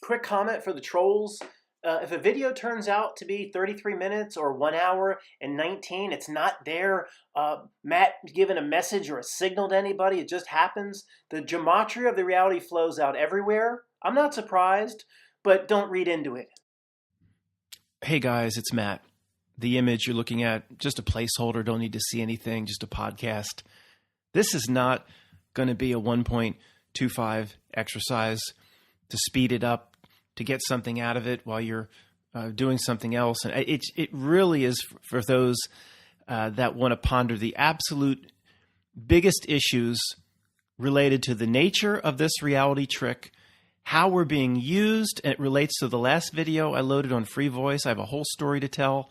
quick comment for the trolls. If a video turns out to be 33 minutes or 1 hour and 19, it's not there. Matt giving a message or a signal to anybody. It just happens. The gematria of the reality flows out everywhere. I'm not surprised, but don't read into it. Hey guys, it's Matt. The image you're looking at, just a placeholder, don't need to see anything, just a podcast. This is not going to be a 1.25 exercise to speed it up, to get something out of it while you're doing something else. And it really is for those that want to ponder the absolute biggest issues related to the nature of this reality trick, how we're being used. And it relates to the last video I loaded on Free Voice. I have a whole story to tell.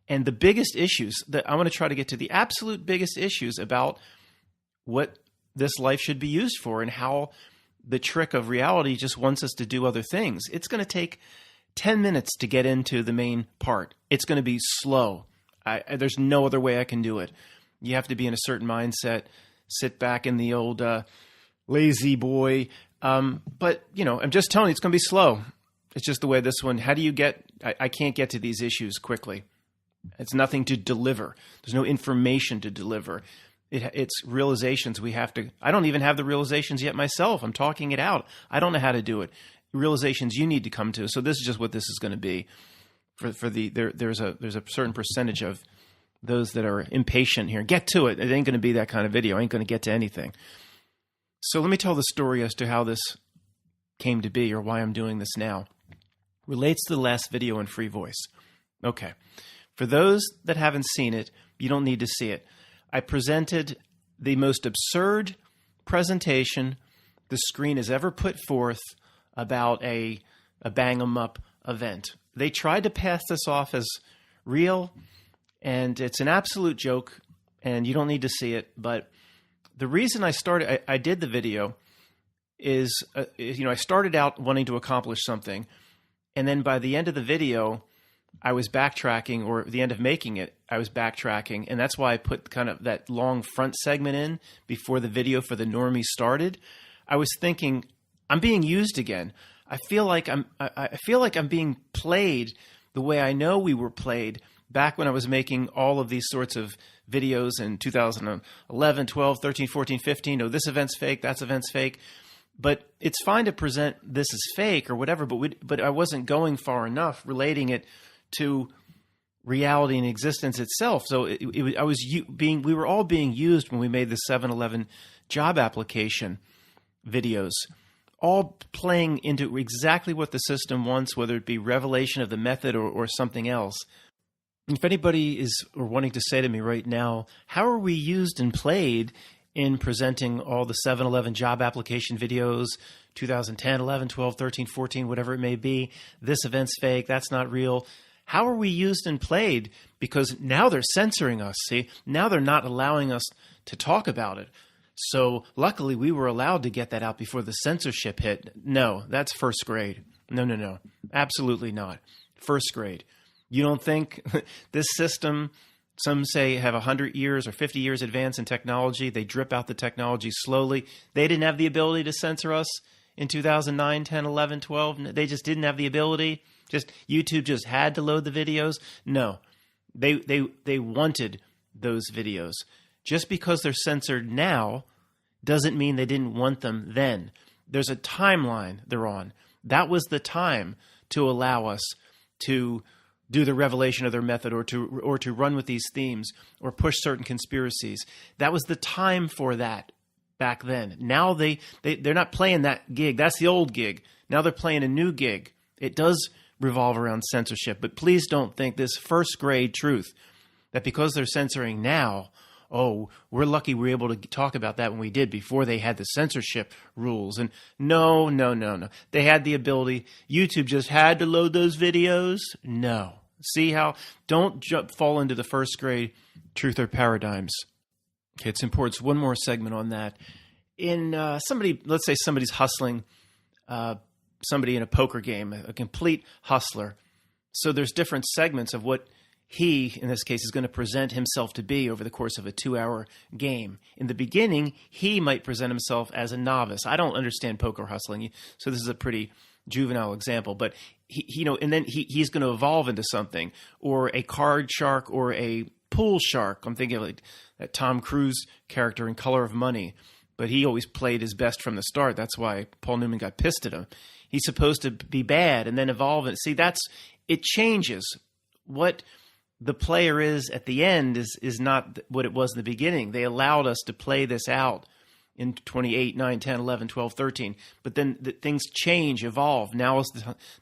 And the biggest issues that I want to try to get to, the absolute biggest issues about what this life should be used for and how the trick of reality just wants us to do other things. It's going to take 10 minutes to get into the main part. It's going to be slow. There's no other way I can do it. You have to be in a certain mindset, sit back in the old lazy boy. But, you know, I'm just telling you, it's going to be slow. It's just the way this one, how do you get, I can't get to these issues quickly. It's nothing to deliver. There's no information to deliver. It's realizations we have to. I don't even have the realizations yet myself. I'm talking it out. I don't know how to do it. Realizations you need to come to. So this is just what this is going to be. There's a certain percentage of those that are impatient here. Get to it. It ain't going to be that kind of video. I ain't going to get to anything. So let me tell the story as to how this came to be or why I'm doing this now. Relates to the last video in Free Voice. Okay. For those that haven't seen it, you don't need to see it. I presented the most absurd presentation the screen has ever put forth about a bang 'em up event. They tried to pass this off as real, and it's an absolute joke, and you don't need to see it. But the reason I did the video is, I started out wanting to accomplish something, and then by the end of the video, I was backtracking, or at the end of making it, I was backtracking. And that's why I put kind of that long front segment in before the video for the normie started. I was thinking, I'm being used again. I feel like I'm being played the way I know we were played back when I was making all of these sorts of videos in 2011, 12, 13, 14, 15. Oh, this event's fake, that's event's fake. But it's fine to present this as fake or whatever, but I wasn't going far enough relating it to reality and existence itself. So we were all being used when we made the 7-Eleven job application videos, all playing into exactly what the system wants, whether it be revelation of the method or something else. If anybody is wanting to say to me right now, how are we used and played in presenting all the 7-Eleven job application videos, 2010, 11, 12, 13, 14, whatever it may be, this event's fake, that's not real. How are we used and played? Because now they're censoring us, see? Now they're not allowing us to talk about it. So luckily we were allowed to get that out before the censorship hit. No, that's first grade. No. Absolutely not. First grade. You don't think this system, some say, have 100 years or 50 years advance in technology. They drip out the technology slowly. They didn't have the ability to censor us in 2009, 10, 11, 12. They just didn't have the ability. Just YouTube just had to load the videos. No, they wanted those videos. Just because they're censored now doesn't mean they didn't want them then. There's a timeline they're on. That was the time to allow us to do the revelation of their method or to run with these themes or push certain conspiracies. That was the time for that back then. Now they're not playing that gig. That's the old gig. Now they're playing a new gig. It does revolve around censorship, but please don't think this first grade truth that because they're censoring now, oh, we're lucky we were able to talk about that when we did before they had the censorship rules. And no. They had the ability. YouTube just had to load those videos. No. See how? Don't fall into the first grade truth or paradigms. Okay, it's important. So one more segment on that. Let's say somebody's hustling somebody in a poker game, a complete hustler. So there's different segments of what he, in this case, is going to present himself to be over the course of a 2-hour game. In the beginning, he might present himself as a novice. I don't understand poker hustling, so this is a pretty juvenile example, but and then he's going to evolve into something, or a card shark, or a pool shark. I'm thinking of like that Tom Cruise character in Color of Money, but he always played his best from the start. That's why Paul Newman got pissed at him. He's supposed to be bad and then evolve. And see, it changes. What the player is at the end is not what it was in the beginning. They allowed us to play this out in 28, 9, 10, 11, 12, 13. But then things change, evolve. Now is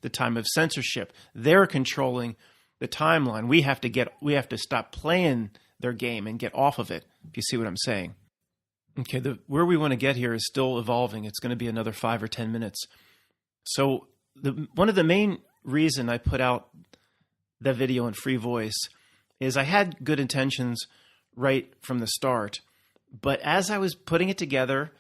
the time of censorship. They're controlling the timeline. We have to stop playing their game and get off of it, if you see what I'm saying. Okay, where we want to get here is still evolving. It's going to be another 5 or 10 minutes. So one of the main reason I put out that video in free voice is I had good intentions right from the start. But as I was putting it together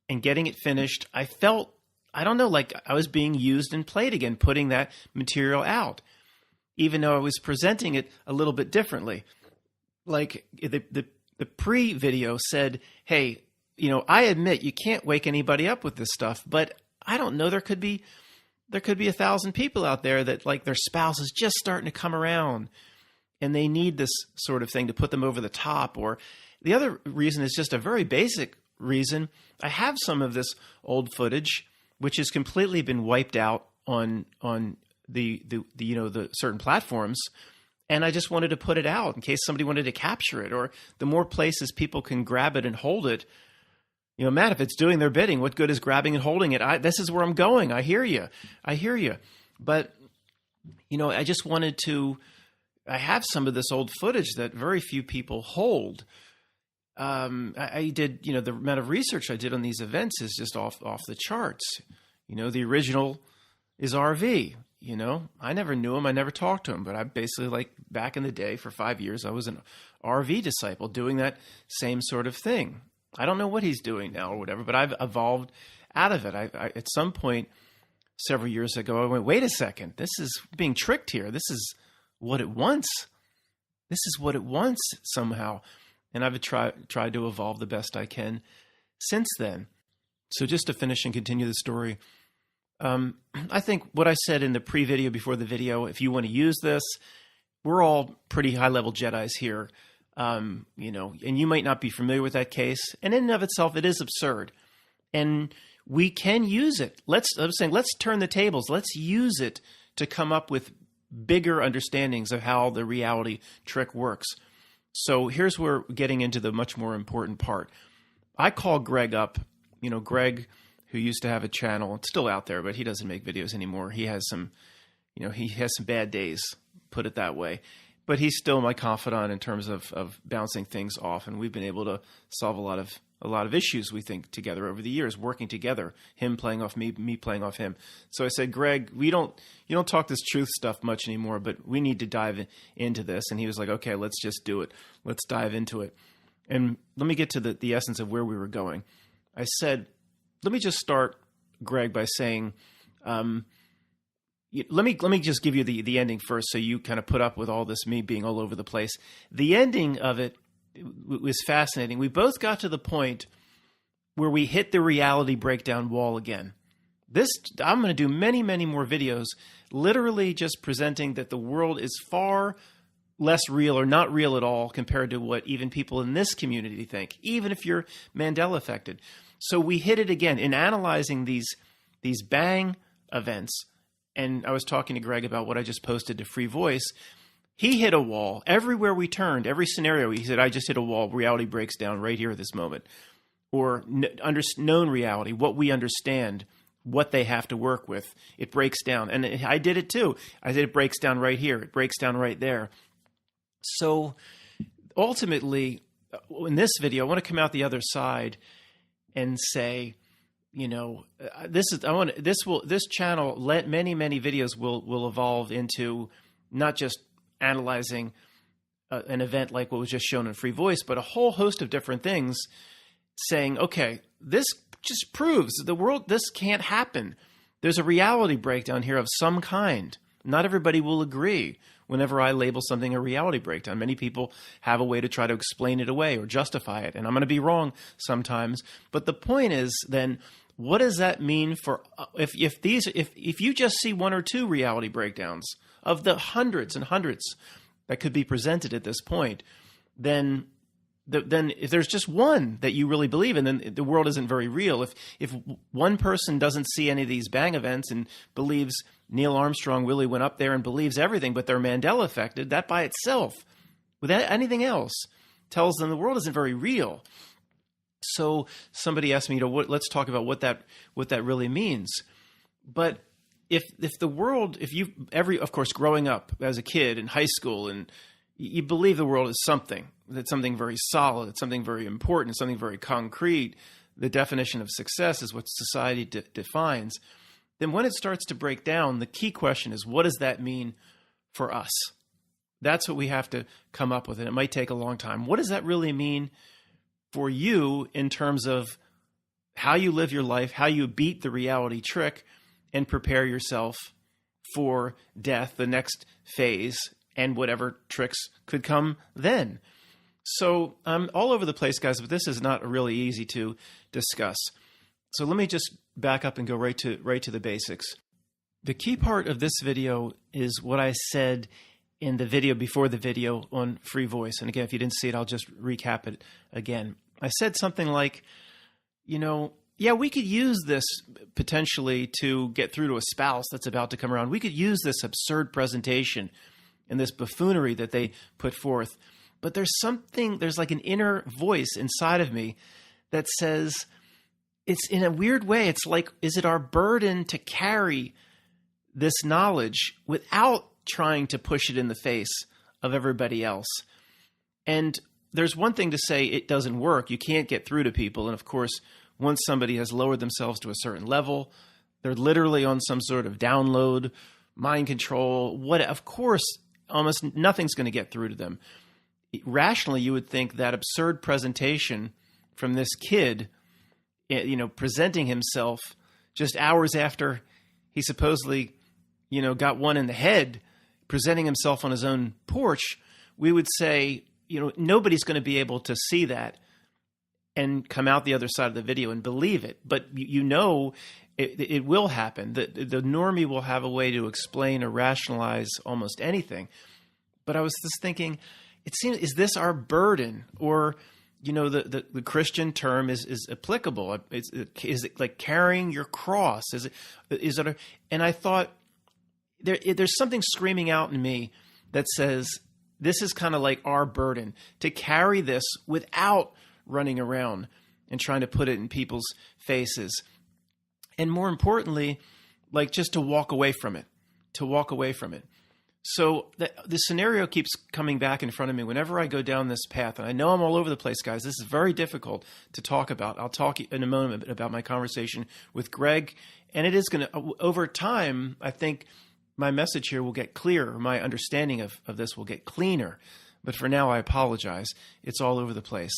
and getting it finished, I felt, I don't know, like I was being used and played again, putting that material out, even though I was presenting it a little bit differently. Like the pre-video said, hey, I admit you can't wake anybody up with this stuff, but I don't know, there could be 1,000 people out there that like their spouse is just starting to come around and they need this sort of thing to put them over the top. Or the other reason is just a very basic reason. I have some of this old footage, which has completely been wiped out on the certain platforms. And I just wanted to put it out in case somebody wanted to capture it, or the more places people can grab it and hold it. Matt, if it's doing their bidding, what good is grabbing and holding it? This is where I'm going. I hear you. But, I just wanted to, I have some of this old footage that very few people hold. I did, the amount of research I did on these events is just off the charts. The original is RV. I never knew him. I never talked to him, but I basically, like back in the day for 5 years, I was an RV disciple doing that same sort of thing. I don't know what he's doing now or whatever, but I've evolved out of it. I at some point several years ago, I went, wait a second, this is being tricked here. This is what it wants. This is what it wants somehow. And I've tried to evolve the best I can since then. So just to finish and continue the story, I think what I said in the pre-video before the video, if you want to use this, we're all pretty high-level Jedis here. And you might not be familiar with that case. And in and of itself, it is absurd. And we can use it. I'm saying, let's turn the tables. Let's use it to come up with bigger understandings of how the reality trick works. So here's where we're getting into the much more important part. I call Greg up, Greg, who used to have a channel. It's still out there, but he doesn't make videos anymore. He has some bad days, put it that way. But he's still my confidant in terms of bouncing things off, and we've been able to solve a lot of issues, we think, together over the years, working together. Him playing off me playing off him. So I said, Greg, you don't talk this truth stuff much anymore, but we need to dive into this. And he was like, okay, let's just do it. Let's dive into it. And let me get to the essence of where we were going. I said, let me just start, Greg, by saying, let me just give you the ending first, so you kind of put up with all this me being all over the place. The ending of it was fascinating. We both got to the point where we hit the reality breakdown wall again. I'm going to do many, many more videos, literally just presenting that the world is far less real or not real at all compared to what even people in this community think, even if you're Mandela affected. So we hit it again in analyzing these bang events. And I was talking to Greg about what I just posted to Free Voice. He hit a wall. Everywhere we turned, every scenario, he said, I just hit a wall. Reality breaks down right here at this moment. Or known reality, what we understand, what they have to work with. It breaks down. And I did it too. I said it breaks down right here. It breaks down right there. So ultimately, in this video, I want to come out the other side and say, this channel, many videos will evolve into not just analyzing an event like what was just shown in Free Voice, but a whole host of different things, saying, okay, this just proves the world, this can't happen. There's a reality breakdown here of some kind. Not everybody will agree whenever I label something a reality breakdown. Many people have a way to try to explain it away or justify it, and I'm going to be wrong sometimes. But the point is then, what does that mean for if you just see one or two reality breakdowns of the hundreds and hundreds that could be presented at this point, then if there's just one that you really believe in, then the world isn't very real. If one person doesn't see any of these bang events and believes Neil Armstrong really went up there and believes everything, but they're Mandela affected, that by itself, without anything else, tells them the world isn't very real. So somebody asked me, let's talk about what that really means. But if the world, of course, growing up as a kid in high school, and you believe the world is something, that's something very solid, it's something very important, it's something very concrete, the definition of success is what society defines, then when it starts to break down, the key question is, what does that mean for us? That's what we have to come up with, and it might take a long time. What does that really mean for you in terms of how you live your life, how you beat the reality trick and prepare yourself for death, the next phase, and whatever tricks could come then? So I'm all over the place, guys, but this is not really easy to discuss. So let me just back up and go right to the basics. The key part of this video is what I said in the video before the video on free voice. And again, if you didn't see it, I'll just recap it again. I said something like, yeah, we could use this potentially to get through to a spouse that's about to come around. We could use this absurd presentation and this buffoonery that they put forth. But there's like an inner voice inside of me that says, it's in a weird way, it's like, is it our burden to carry this knowledge without trying to push it in the face of everybody else? And there's one thing to say it doesn't work. You can't get through to people. And of course, once somebody has lowered themselves to a certain level, they're literally on some sort of download, mind control. Of course, almost nothing's going to get through to them. Rationally, you would think that absurd presentation from this kid, presenting himself just hours after he supposedly, got one in the head, presenting himself on his own porch, we would say, nobody's going to be able to see that and come out the other side of the video and believe it. But it will happen. The normie will have a way to explain or rationalize almost anything. But I was just thinking, it seems, is this our burden? Or, the Christian term is applicable. Is it like carrying your cross? And I thought, there's something screaming out in me that says, this is kind of like our burden to carry this without running around and trying to put it in people's faces. And more importantly, like just to walk away from it, So the scenario keeps coming back in front of me whenever I go down this path. And I know I'm all over the place, guys. This is very difficult to talk about. I'll talk in a moment about my conversation with Greg. And it is going to, over time, I think my message here will get clearer. My understanding of this will get cleaner. But for now, I apologize. It's all over the place.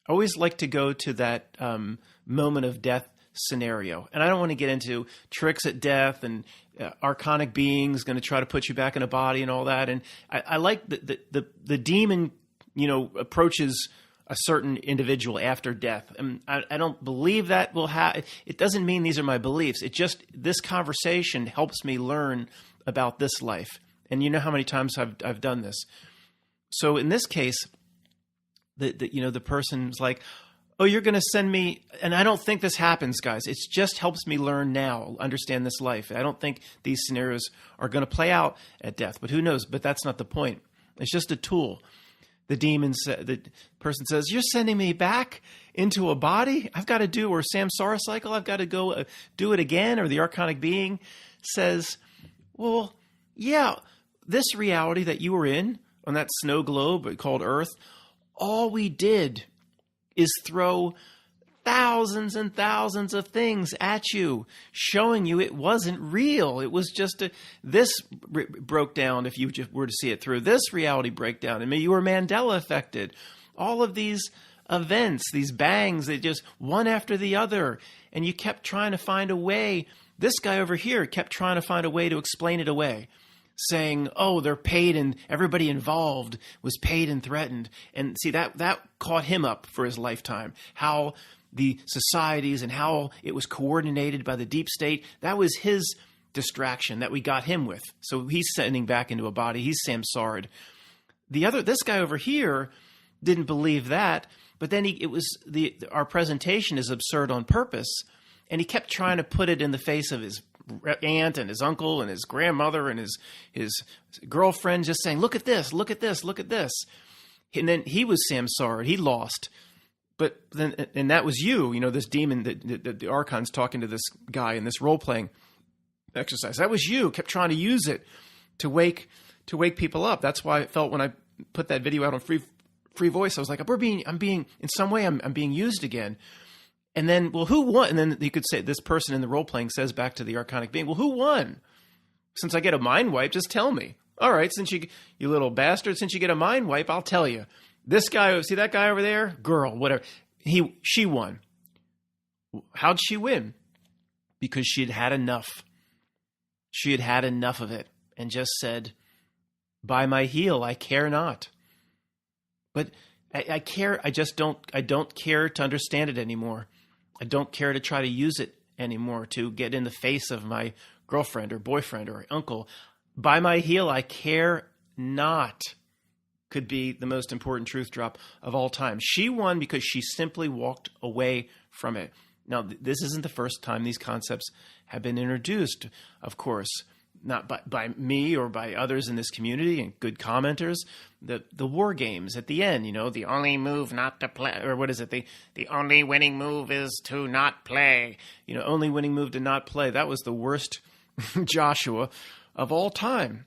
I always like to go to that moment of death scenario. And I don't want to get into tricks at death and archonic beings going to try to put you back in a body and all that. And I like the demon, approaches a certain individual after death. And I don't believe that will happen. It doesn't mean these are my beliefs. This conversation helps me learn about this life. And you know how many times I've done this. So in this case, the person's like, oh, you're going to send me, and I don't think this happens, guys. It just helps me learn now, understand this life. I don't think these scenarios are going to play out at death, but who knows? But that's not the point. It's just a tool. The person says, you're sending me back into a body? I've got to do, or samsara cycle, I've got to go do it again. Or the archonic being says, well, yeah, this reality that you were in on that snow globe called Earth, all we did is throw thousands and thousands of things at you, showing you it wasn't real. It was just this broke down if you just were to see it through. This reality breakdown. I mean, you were Mandela affected. All of these events, these bangs, they just one after the other. And you kept trying to find a way. This guy over here kept trying to find a way to explain it away, saying, oh, they're paid and everybody involved was paid and threatened. And see, that caught him up for his lifetime. How the societies and how it was coordinated by the deep state. That was his distraction that we got him with. So he's sending back into a body. He's samsara'd. This guy over here didn't believe that, but then our presentation is absurd on purpose, and he kept trying to put it in the face of his aunt and his uncle and his grandmother and his girlfriend, just saying, look at this, look at this, look at this. And then he was samsara'd. He lost. But then, and that was you, this demon, the Archon's talking to this guy in this role-playing exercise. That was you, kept trying to use it to wake people up. That's why I felt when I put that video out on free voice, I was like, I'm being used again. And then, well, who won? And then you could say, this person in the role-playing says back to the archonic being, well, who won? Since I get a mind wipe, just tell me. All right, since you little bastard, since you get a mind wipe, I'll tell you. This guy, see that guy over there? Girl, whatever. She won. How'd she win? Because she had had enough. She had had enough of it and just said, by my heel, I care not. But I care. I don't care to understand it anymore. I don't care to try to use it anymore to get in the face of my girlfriend or boyfriend or uncle. By my heel, I care not could be the most important truth drop of all time. She won because she simply walked away from it. Now, this isn't the first time these concepts have been introduced, of course, not by me or by others in this community and good commenters. The WarGames at the end, the only move not to play, or what is it? The only winning move is to not play. Only winning move to not play. That was the worst Joshua of all time.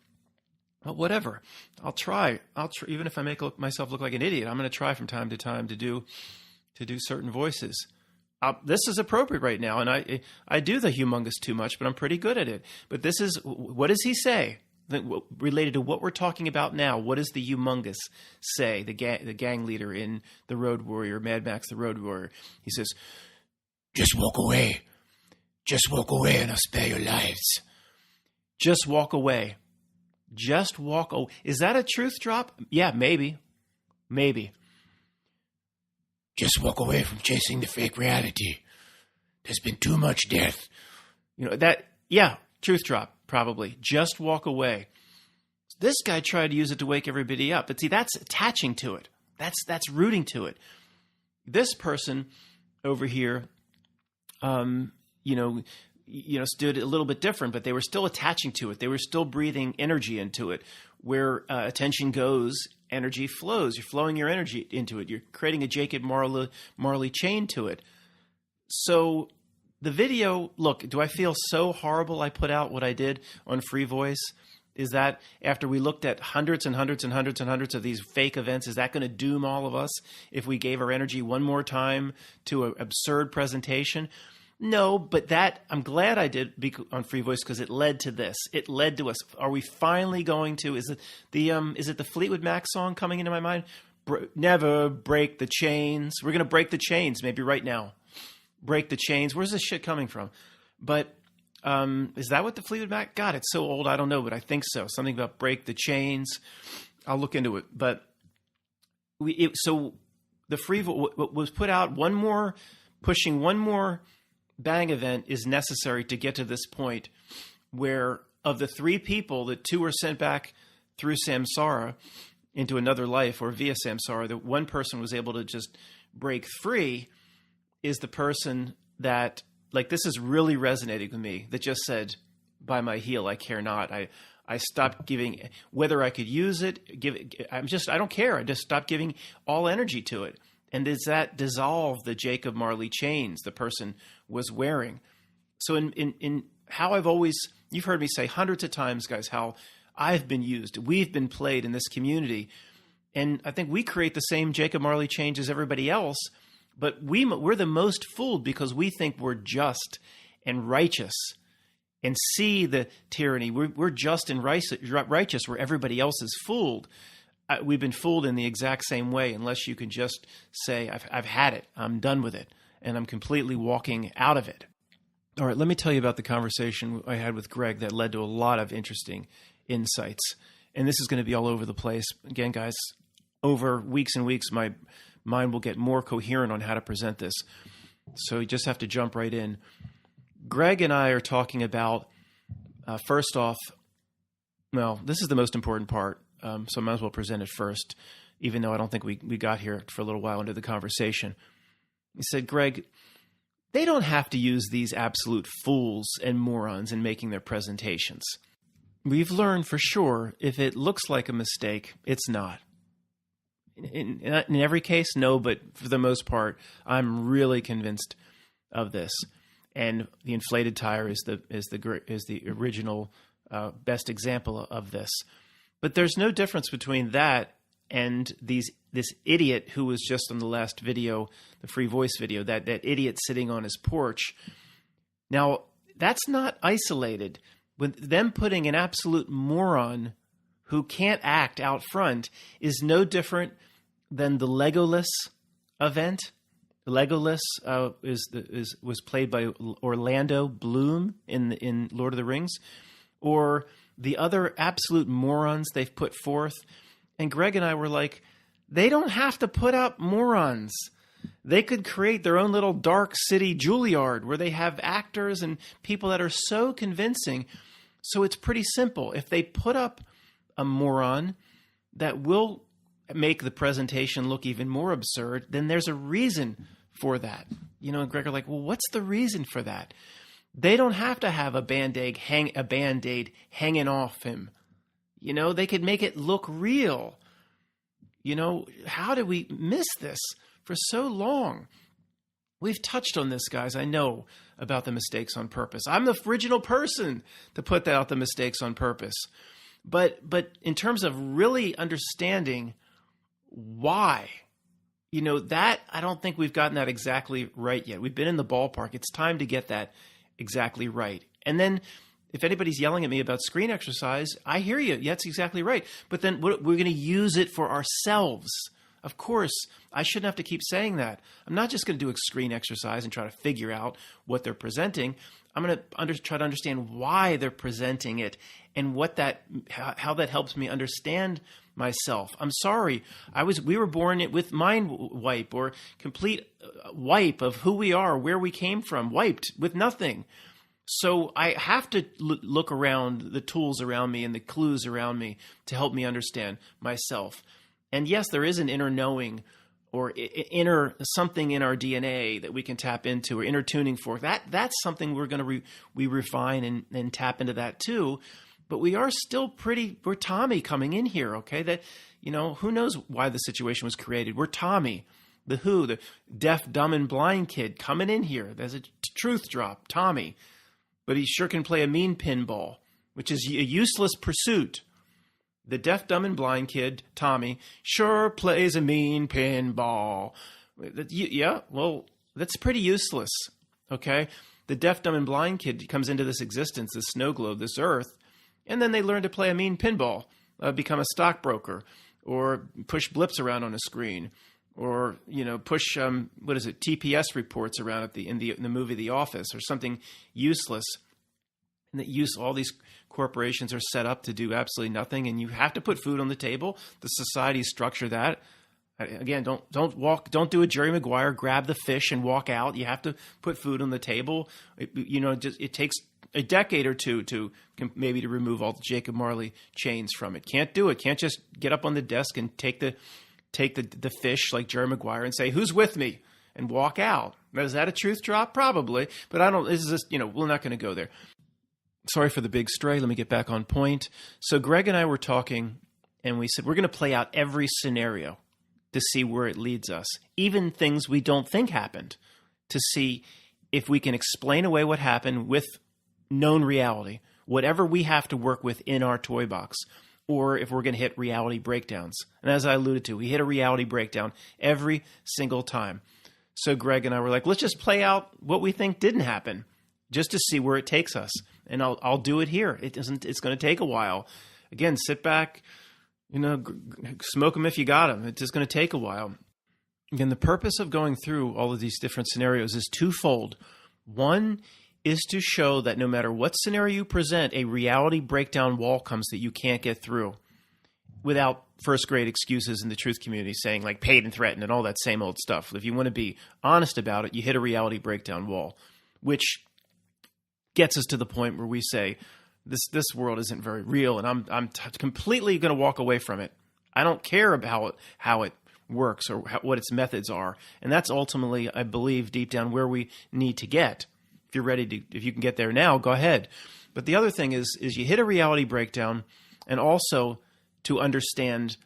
But whatever, I'll try. Even if I make myself look like an idiot, I'm going to try from time to time to do certain voices. This is appropriate right now, and I do the humongous too much, but I'm pretty good at it. But this is, what does he say related to what we're talking about now? What does the humongous say? The gang leader in The Road Warrior, Mad Max: The Road Warrior. He says, "Just walk away. Just walk away, and I'll spare your lives. Just walk away. Just walk away." Is that a truth drop? Yeah, maybe. Just walk away from chasing the fake reality. There's been too much death. Truth drop, probably. Just walk away. This guy tried to use it to wake everybody up. But see, that's attaching to it. That's rooting to it. This person over here, stood a little bit different, but they were still attaching to it. They were still breathing energy into it. Where attention goes, energy flows. You're flowing your energy into it. You're creating a Jacob Marley chain to it. So the video, look, do I feel so horrible I put out what I did on Free Voice? Is that after we looked at hundreds and hundreds and hundreds and hundreds of these fake events, is that going to doom all of us if we gave our energy one more time to an absurd presentation? No, but I'm glad I did on Free Voice because it led to this. It led to us. Are we finally going to? Is it the Fleetwood Mac song coming into my mind? Never break the chains. We're going to break the chains maybe right now. Break the chains. Where's this shit coming from? But is that what the Fleetwood Mac? God, it's so old. I don't know, but I think so. Something about break the chains. I'll look into it. But so the Free was put out pushing one more bang event is necessary to get to this point where of the three people, the two were sent back through samsara into another life or via samsara. The one person was able to just break free is the person that, like, this is really resonating with me, that just said, by my heel, I care not. I stopped giving, whether I could use it, I don't care. I just stopped giving all energy to it. And does that dissolve the Jacob Marley chains the person was wearing? So in how I've always, you've heard me say hundreds of times, guys, how I've been used. We've been played in this community. And I think we create the same Jacob Marley chains as everybody else. But we're the most fooled because we think we're just and righteous and see the tyranny. We're just and righteous where everybody else is fooled. We've been fooled in the exact same way, unless you can just say, I've had it, I'm done with it, and I'm completely walking out of it. All right, let me tell you about the conversation I had with Greg that led to a lot of interesting insights. And this is going to be all over the place. Again, guys, over weeks and weeks, my mind will get more coherent on how to present this. So you just have to jump right in. Greg and I are talking about, first off, well, this is the most important part, so I might as well present it first, even though I don't think we got here for a little while into the conversation. He said, Greg, they don't have to use these absolute fools and morons in making their presentations. We've learned for sure if it looks like a mistake, it's not. In every case, no, but for the most part, I'm really convinced of this. And the inflated tire is the original best example of this. But there's no difference between that and this idiot who was just on the last video, the free voice video, that idiot sitting on his porch. Now, that's not isolated. With them putting an absolute moron who can't act out front is no different than the Legolas event. Legolas was played by Orlando Bloom in Lord of the Rings, or the other absolute morons they've put forth. And Greg and I were like, they don't have to put up morons. They could create their own little dark city Juilliard where they have actors and people that are so convincing. So it's pretty simple. If they put up a moron that will make the presentation look even more absurd, then there's a reason for that. And Greg are like, well, what's the reason for that? They don't have to have a Band-Aid hanging off him. They could make it look real. How did we miss this for so long? We've touched on this, guys. I know about the mistakes on purpose. I'm the original person to put out the mistakes on purpose. But in terms of really understanding why, that I don't think we've gotten that exactly right yet. We've been in the ballpark. It's time to get that exactly right. And then if anybody's yelling at me about screen exercise, I hear you. Yeah, that's exactly right. But then we're going to use it for ourselves. Of course, I shouldn't have to keep saying that. I'm not just going to do a screen exercise and try to figure out what they're presenting. I'm going to try to understand why they're presenting it and how that helps me understand myself. I'm sorry. We were born with mind wipe or complete wipe of who we are, where we came from, wiped with nothing. So I have to look around the tools around me and the clues around me to help me understand myself. And yes, there is an inner knowing or inner something in our DNA that we can tap into, or inner tuning fork. That's something we're going to we refine and tap into that too. But we are still we're Tommy coming in here, okay? That, who knows why the situation was created. We're Tommy, the deaf, dumb, and blind kid coming in here. There's a truth drop, Tommy. But he sure can play a mean pinball, which is a useless pursuit. The deaf, dumb, and blind kid, Tommy, sure plays a mean pinball. Yeah, well, that's pretty useless, okay? The deaf, dumb, and blind kid comes into this existence, this snow globe, this earth, and then they learn to play a mean pinball, become a stockbroker, or push blips around on a screen, or push TPS reports around in the movie The Office, or something useless. And all these corporations are set up to do absolutely nothing, and you have to put food on the table. The societies structure that. Again, don't do a Jerry Maguire, grab the fish and walk out. You have to put food on the table. It takes a decade or two to remove all the Jacob Marley chains from it. Can't do it. Can't just get up on the desk and take the fish like Jerry Maguire and say, "Who's with me?" and walk out. Now, is that a truth drop? Probably, but I don't. This is just, we're not going to go there. Sorry for the big stray. Let me get back on point. So Greg and I were talking, and we said we're going to play out every scenario to see where it leads us, even things we don't think happened, to see if we can explain away what happened with known reality, whatever we have to work with in our toy box, or if we're going to hit reality breakdowns. And as I alluded to, we hit a reality breakdown every single time. So Greg and I were like, let's just play out what we think didn't happen, just to see where it takes us. And I'll do it here. It's going to take a while. Again, sit back, smoke them if you got them. It's just going to take a while. Again, the purpose of going through all of these different scenarios is twofold. One is to show that no matter what scenario you present, a reality breakdown wall comes that you can't get through. without first grade excuses in the truth community saying like paid and threatened and all that same old stuff. If you want to be honest about it, you hit a reality breakdown wall, which gets us to the point where we say this world isn't very real, and I'm completely going to walk away from it. I don't care about how it works or what its methods are, and that's ultimately, I believe, deep down where we need to get. If you're ready to, if you can get there now, go ahead. But the other thing is you hit a reality breakdown, and also to understand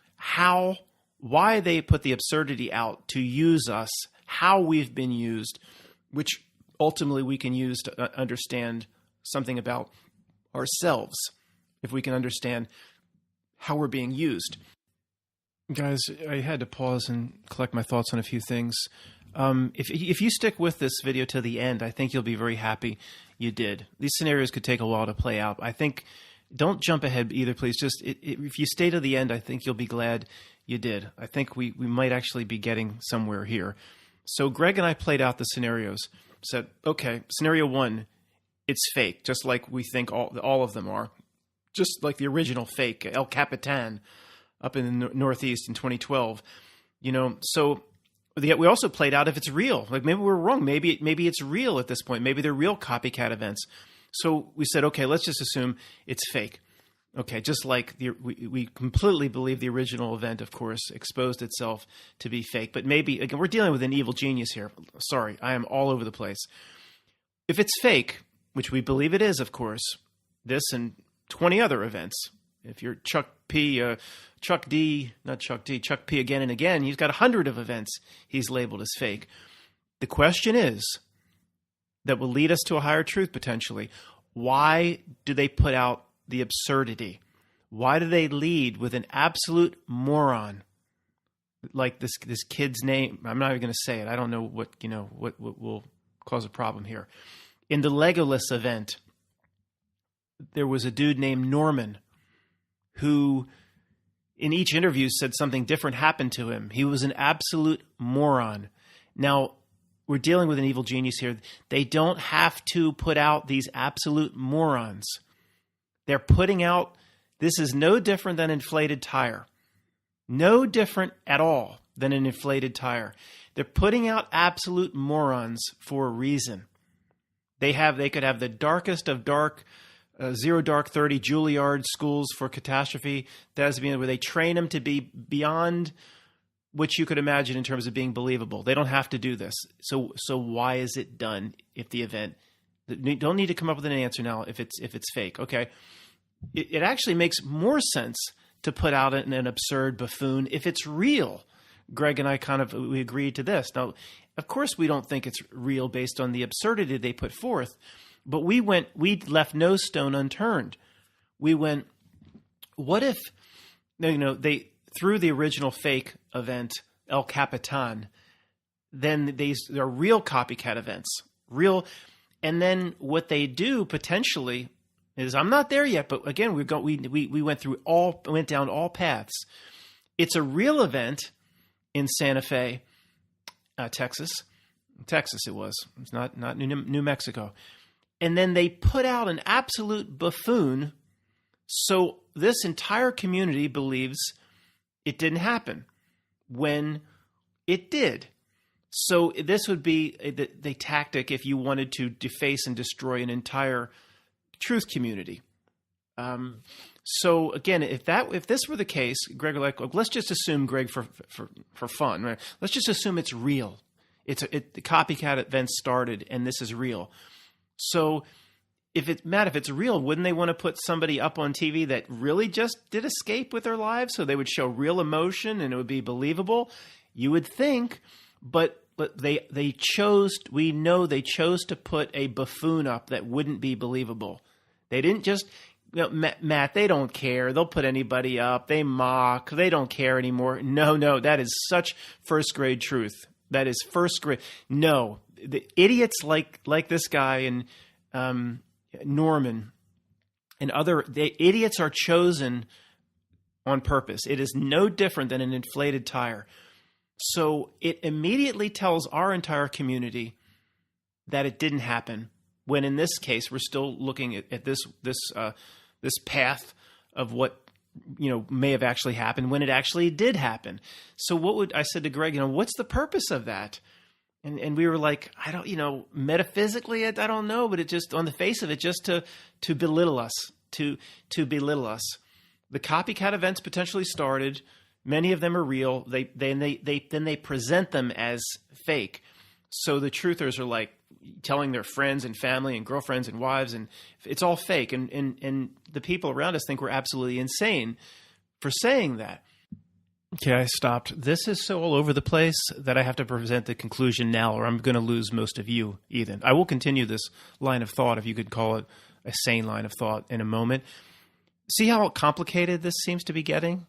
why they put the absurdity out to use us, how we've been used, which ultimately we can use to understand something about ourselves, if we can understand how we're being used. Guys, I had to pause and collect my thoughts on a few things. If you stick with this video to the end, I think you'll be very happy you did. These scenarios could take a while to play out. I think don't jump ahead either, please. Just if you stay to the end, I think you'll be glad you did. I think we might actually be getting somewhere here. So Greg and I played out the scenarios. Said, okay, scenario 1, it's fake, just like we think all of them are. Just like the original fake, El Capitan, up in the Northeast in 2012. So we also played out if it's real. Like maybe we're wrong. Maybe it's real at this point. Maybe they're real copycat events. So we said, okay, let's just assume it's fake. Okay, just like we completely believe the original event, of course, exposed itself to be fake. But maybe, again, we're dealing with an evil genius here. Sorry, I am all over the place. If it's fake, which we believe it is, of course, this and 20 other events. If you're Chuck P again and again, he's got 100 of events he's labeled as fake. The question is, that will lead us to a higher truth potentially, why do they put out the absurdity? Why do they lead with an absolute moron like this kid's name? I'm not even going to say it. I don't know what will cause a problem here. In the Legolas event, there was a dude named Norman who in each interview said something different happened to him. He was an absolute moron. Now, we're dealing with an evil genius here. They don't have to put out these absolute morons. They're putting out, this is no different than an inflated tire. No different at all than an inflated tire. They're putting out absolute morons for a reason. They could have the darkest of dark, Zero Dark 30 Juilliard schools for catastrophe, where they train them to be beyond what you could imagine in terms of being believable. They don't have to do this. So why is it done if the event? You don't need to come up with an answer now if it's fake. Okay, it actually makes more sense to put out an absurd buffoon if it's real. Greg and I we agreed to this. Now, of course, we don't think it's real based on the absurdity they put forth, but we left no stone unturned. We went, what if, they through the original fake event, El Capitan, then they're real copycat events, real. And then what they do potentially is, I'm not there yet, but again, we went down all paths. It's a real event in Santa Fe, Texas. Texas it was. It's not New Mexico. And then they put out an absolute buffoon. So this entire community believes it didn't happen when it did. So this would be the tactic if you wanted to deface and destroy an entire truth community. So again, if this were the case, Greg, let's just assume, Greg, for fun, right? Let's just assume it's real. The copycat event started, and this is real. So if it's real, wouldn't they want to put somebody up on TV that really just did escape with their lives, so they would show real emotion and it would be believable? You would think, but they chose. We know they chose to put a buffoon up that wouldn't be believable. They didn't just. Matt, they don't care. They'll put anybody up. They mock. They don't care anymore. No, that is such first grade truth. That is first grade. No, the idiots like this guy and Norman and the idiots are chosen on purpose. It is no different than an inflated tire. So it immediately tells our entire community that it didn't happen. When in this case, we're still looking at this path of what may have actually happened when it actually did happen. So I said to Greg, what's the purpose of that? And we were like, I don't, metaphysically, I don't know, but it just, on the face of it, just to belittle us, to belittle us. The copycat events potentially started. Many of them are real. Then they present them as fake. So the truthers are like telling their friends and family and girlfriends and wives, and it's all fake. And the people around us think we're absolutely insane for saying that. Okay, I stopped. This is so all over the place that I have to present the conclusion now, or I'm going to lose most of you, Ethan. I will continue this line of thought, if you could call it a sane line of thought, in a moment. See how complicated this seems to be getting?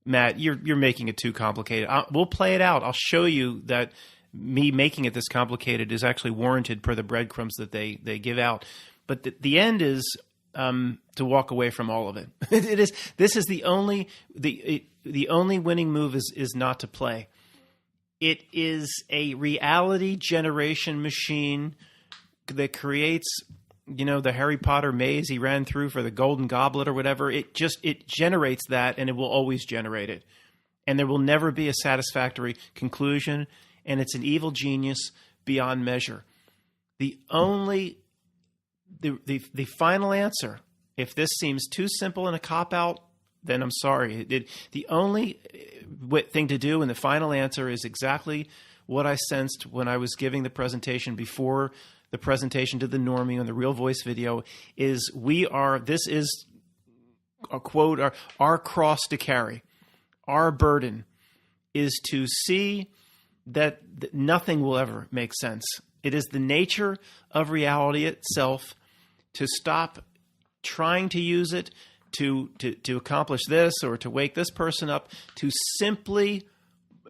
Matt, you're making it too complicated. We'll play it out. I'll show you that me making it this complicated is actually warranted per the breadcrumbs that they give out. But the end is to walk away from all of it. It is. This is the only winning move is not to play. It is a reality generation machine that creates, the Harry Potter maze he ran through for the Golden Goblet or whatever. It generates that, and it will always generate it. And there will never be a satisfactory conclusion, and it's an evil genius beyond measure. The final answer, if this seems too simple and a cop-out, then I'm sorry. The only thing to do, and the final answer is exactly what I sensed when I was giving the presentation before the presentation to the normie on the Real Voice video, is this is a quote, our cross to carry. Our burden is to see that nothing will ever make sense. It is the nature of reality itself to stop trying to use it to accomplish this or to wake this person up, to simply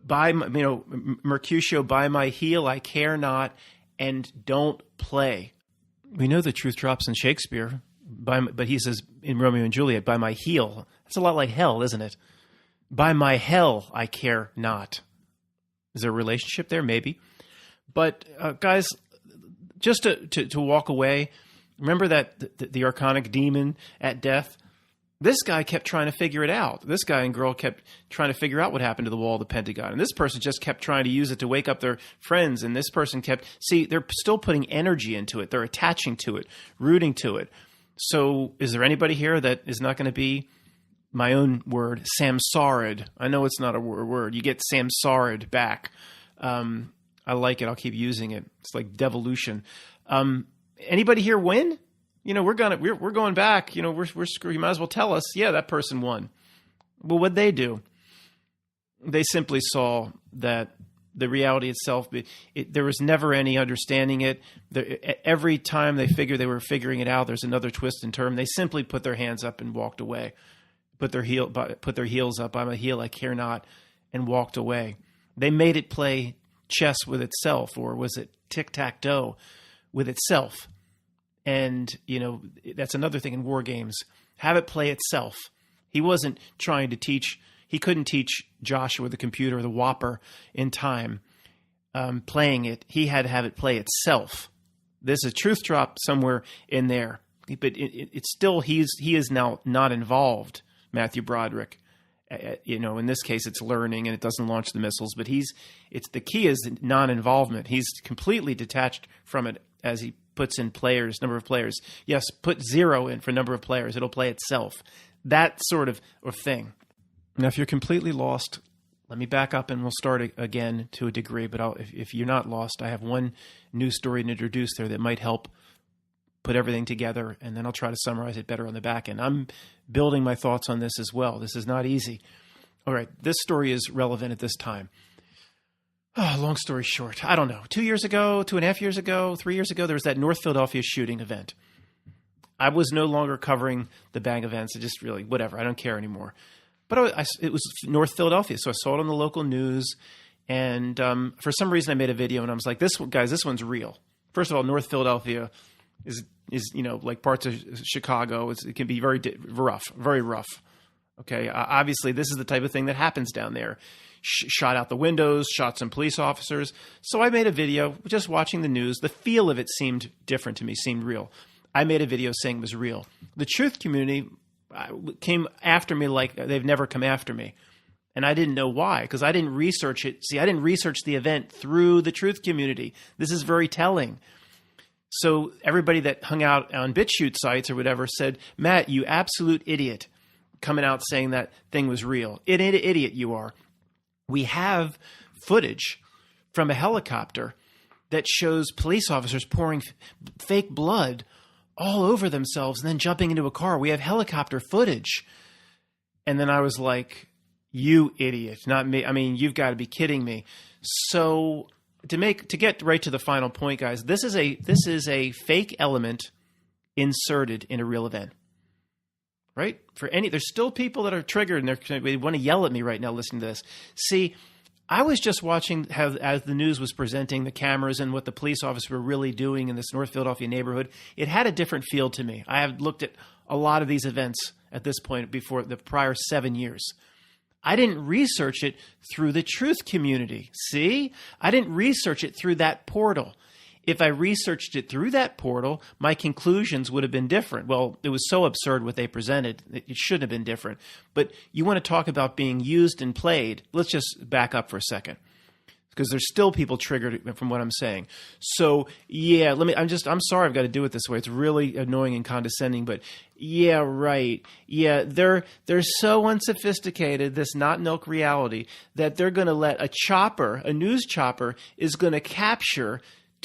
Mercutio, by my heel, I care not, and don't play. We know the truth drops in Shakespeare, but he says in Romeo and Juliet, by my heel. That's a lot like hell, isn't it? By my hell, I care not. Is there a relationship there? Maybe. But guys, just to walk away, remember that the archonic demon at death? This guy kept trying to figure it out. This guy and girl kept trying to figure out what happened to the wall of the Pentagon. And this person just kept trying to use it to wake up their friends. And this person they're still putting energy into it. They're attaching to it, rooting to it. So is there anybody here that is not going to be, my own word, samsarid? I know it's not a word. You get samsarid back. I like it. I'll keep using it. It's like devolution. Anybody here win? We're going back. We're screwed. You might as well tell us. Yeah, that person won. Well, what'd they do? They simply saw that the reality itself, there was never any understanding it. Every time they figured they were figuring it out, there's another twist and turn. They simply put their hands up and walked away. Put their heels up. By my heel, I care not, and walked away. They made it play chess with itself, or was it tic-tac-toe with itself? And, that's another thing in WarGames. Have it play itself. He wasn't trying to teach. He couldn't teach Joshua the computer, the Whopper, in time playing it. He had to have it play itself. There's a truth drop somewhere in there. But it's still, he is now not involved, Matthew Broderick. In this case, it's learning and it doesn't launch the missiles. But the key is non-involvement. He's completely detached from it as he puts in number of players. Yes, put 0 in for number of players. It'll play itself. That sort of thing. Now, if you're completely lost, let me back up and we'll start again to a degree. But if you're not lost, I have one news story to introduce there that might help put everything together, and then I'll try to summarize it better on the back end. I'm building my thoughts on this as well. This is not easy. All right, this story is relevant at this time. Oh, long story short, I don't know. 2 years ago, 2.5 years ago, 3 years ago, there was that North Philadelphia shooting event. I was no longer covering the bang events. It just really, whatever, I don't care anymore. But it was North Philadelphia, so I saw it on the local news, and for some reason I made a video, and I was like, this one's real. First of all, North Philadelphia is like parts of Chicago. It can be very rough, very rough. Okay, obviously this is the type of thing that happens down there. Shot out the windows, shot some police officers. So I made a video just watching the news. The feel of it seemed different to me, seemed real. I made a video saying it was real. The truth community, came after me like they've never come after me. And I didn't know why, because I didn't research it. See, I didn't research the event through the truth community. This is very telling. So everybody that hung out on BitChute sites or whatever said, Matt, you absolute idiot, coming out saying that thing was real. Idiot you are. We have footage from a helicopter that shows police officers pouring fake blood all over themselves and then jumping into a car. We have helicopter footage. And then I was like, you idiot, not me. I mean, you've got to be kidding me. So to get right to the final point, guys, this is a fake element inserted in a real event. Right? There's still people that are triggered and they want to yell at me right now listening to this. See, I was just watching as the news was presenting the cameras and what the police officers were really doing in this North Philadelphia neighborhood. It had a different feel to me. I have looked at a lot of these events at this point before the prior 7 years. I didn't research it through the truth community. See? I didn't research it through that portal. If I researched it through that portal, my conclusions would have been different. Well, it was so absurd what they presented. It shouldn't have been different. But you want to talk about being used and played. Let's just back up for a second, because there's still people triggered from what I'm saying. So yeah, I'm sorry I've got to do it this way. It's really annoying and condescending, but yeah, right. Yeah, they're so unsophisticated, this not milk reality, that they're going to let a news chopper is going to capture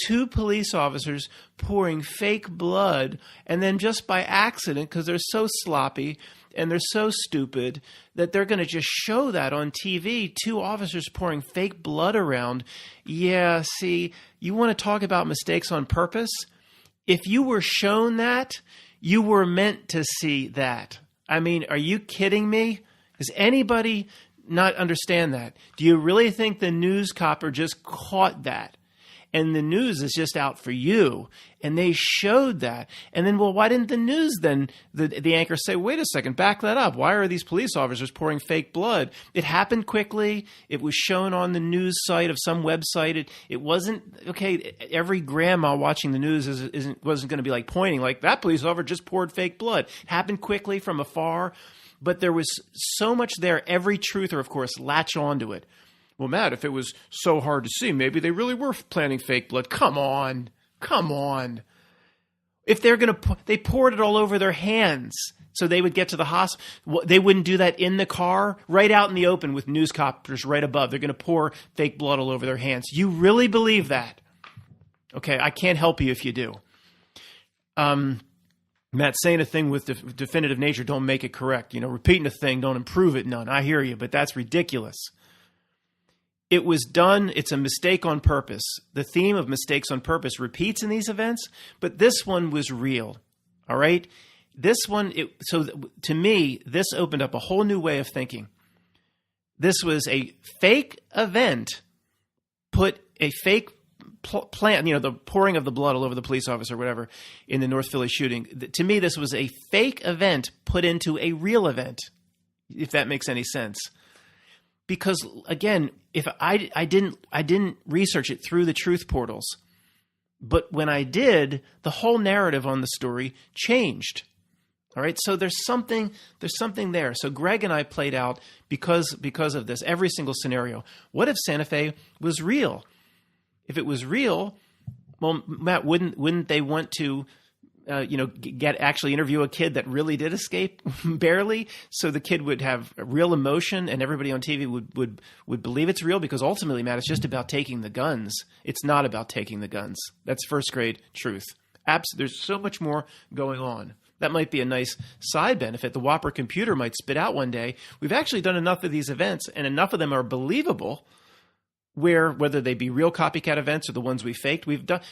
2 police officers pouring fake blood, and then just by accident, because they're so sloppy and they're so stupid, that they're going to just show that on TV, 2 officers pouring fake blood around. Yeah, see, you want to talk about mistakes on purpose? If you were shown that, you were meant to see that. I mean, are you kidding me? Does anybody not understand that? Do you really think the news copper just caught that? And the news is just out for you. And they showed that. And then, well, why didn't the news then, the anchor say, wait a second, back that up. Why are these police officers pouring fake blood? It happened quickly. It was shown on the news site of some website. It wasn't, okay, every grandma watching the news wasn't going to be like pointing like, that police officer just poured fake blood. It happened quickly from afar. But there was so much there. Every truther, of course, latched onto it. Well, Matt, if it was so hard to see, maybe they really were planning fake blood. Come on. If they poured it all over their hands so they would get to the hospital. They wouldn't do that in the car, right out in the open with news copters right above. They're going to pour fake blood all over their hands. You really believe that? Okay, I can't help you if you do. Matt, saying a thing with definitive nature don't make it correct. Repeating a thing don't improve it none. I hear you, but that's ridiculous. It was done. It's a mistake on purpose. The theme of mistakes on purpose repeats in these events, but this one was real. All right? This one, to me, this opened up a whole new way of thinking. This was a fake event, put a fake plan, the pouring of the blood all over the police officer or whatever in the North Philly shooting. To me, this was a fake event put into a real event, if that makes any sense. Because again, if I didn't research it through the truth portals, but when I did, the whole narrative on the story changed. All right, so there's something there. So Greg and I played out because of this every single scenario. What if Santa Fe was real? If it was real, well, Matt, wouldn't they want to actually interview a kid that really did escape barely, so the kid would have real emotion and everybody on TV would believe it's real? Because ultimately, Matt, it's just about taking the guns. It's not about taking the guns. That's first grade truth. There's so much more going on. That might be a nice side benefit. The Whopper computer might spit out one day. We've actually done enough of these events, and enough of them are believable, whether they be real copycat events or the ones we faked,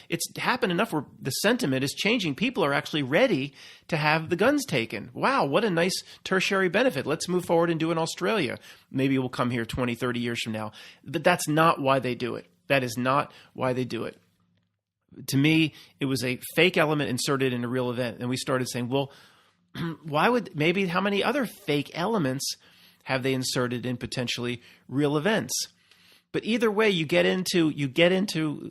it's happened enough where the sentiment is changing. People are actually ready to have the guns taken. Wow, what a nice tertiary benefit. Let's move forward and do it in Australia. Maybe we'll come here 20, 30 years from now. But that's not why they do it. That is not why they do it. To me, it was a fake element inserted in a real event. And we started saying, well, how many other fake elements have they inserted in potentially real events? But either way, you get into.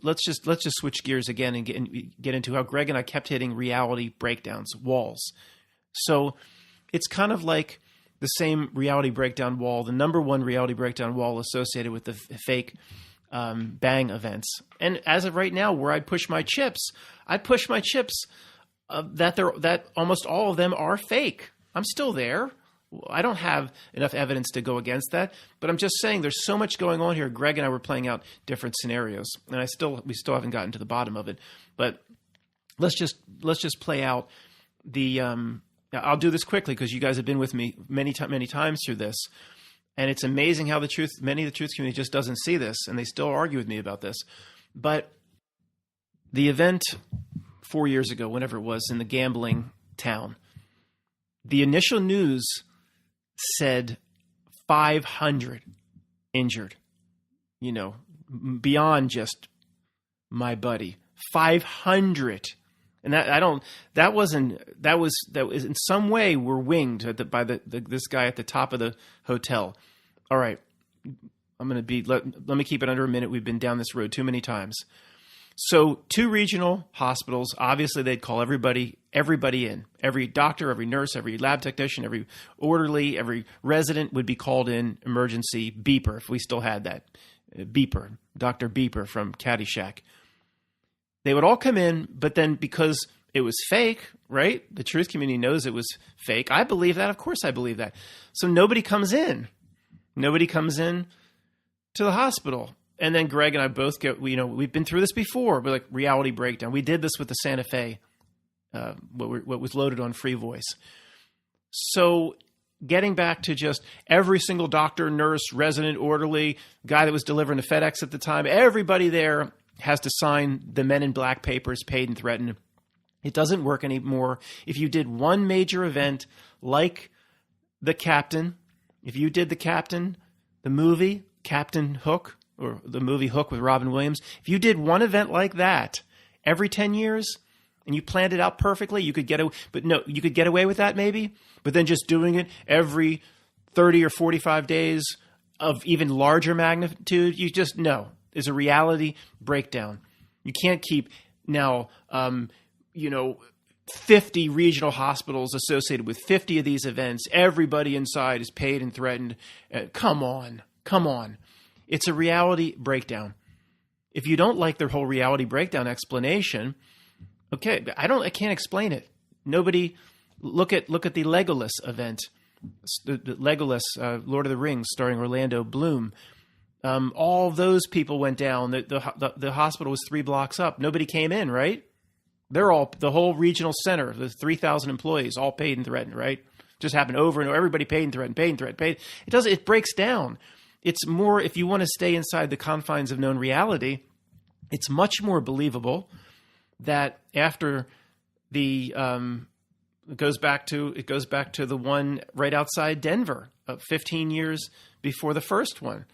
Let's just switch gears again and get into how Greg and I kept hitting reality breakdowns, walls. So it's kind of like the same reality breakdown wall, the number one reality breakdown wall associated with the fake bang events. And as of right now, where I push my chips that almost all of them are fake. I'm still there. I don't have enough evidence to go against that, but I'm just saying there's so much going on here. Greg and I were playing out different scenarios, and we still haven't gotten to the bottom of it. But let's just play out the. I'll do this quickly because you guys have been with me many times through this, and it's amazing how many of the truth community just doesn't see this, and they still argue with me about this. But the event 4 years ago, whenever it was, in the gambling town, the initial news said 500 injured, beyond just my buddy, 500. And that was in some way were winged by this guy at the top of the hotel. All right. Let me keep it under a minute. We've been down this road too many times. So 2 regional hospitals, obviously they'd call everybody in. Every doctor, every nurse, every lab technician, every orderly, every resident would be called in emergency beeper, if we still had that. Beeper, Dr. Beeper from Caddyshack. They would all come in, but then because it was fake, right? The truth community knows it was fake. I believe that. Of course I believe that. So nobody comes in. Nobody comes in to the hospital. And then Greg and I both we've been through this before, but like reality breakdown. We did this with the Santa Fe, what was loaded on Free Voice. So getting back to just every single doctor, nurse, resident, orderly, guy that was delivering to FedEx at the time, everybody there has to sign the Men in Black papers, paid and threatened. It doesn't work anymore. If you did one major event like The Captain, if you did The Captain, the movie, Captain Hook, or the movie Hook with Robin Williams, if you did one event like that every 10 years and you planned it out perfectly, you could get away with that maybe, but then just doing it every 30 or 45 days of even larger magnitude, is a reality breakdown. You can't keep now, 50 regional hospitals associated with 50 of these events. Everybody inside is paid and threatened. Come on. It's a reality breakdown. If you don't like their whole reality breakdown explanation, okay, I can't explain it. Nobody look at the Legolas event, the Legolas Lord of the Rings starring Orlando Bloom. All those people went down. The hospital was 3 blocks up. Nobody came in, right? The whole regional center, the 3,000 employees, all paid and threatened, right? Just happened over and over. Everybody paid and threatened. It breaks down. It's more, if you want to stay inside the confines of known reality, it's much more believable that after it goes back to the one right outside Denver, 15 years before the first one,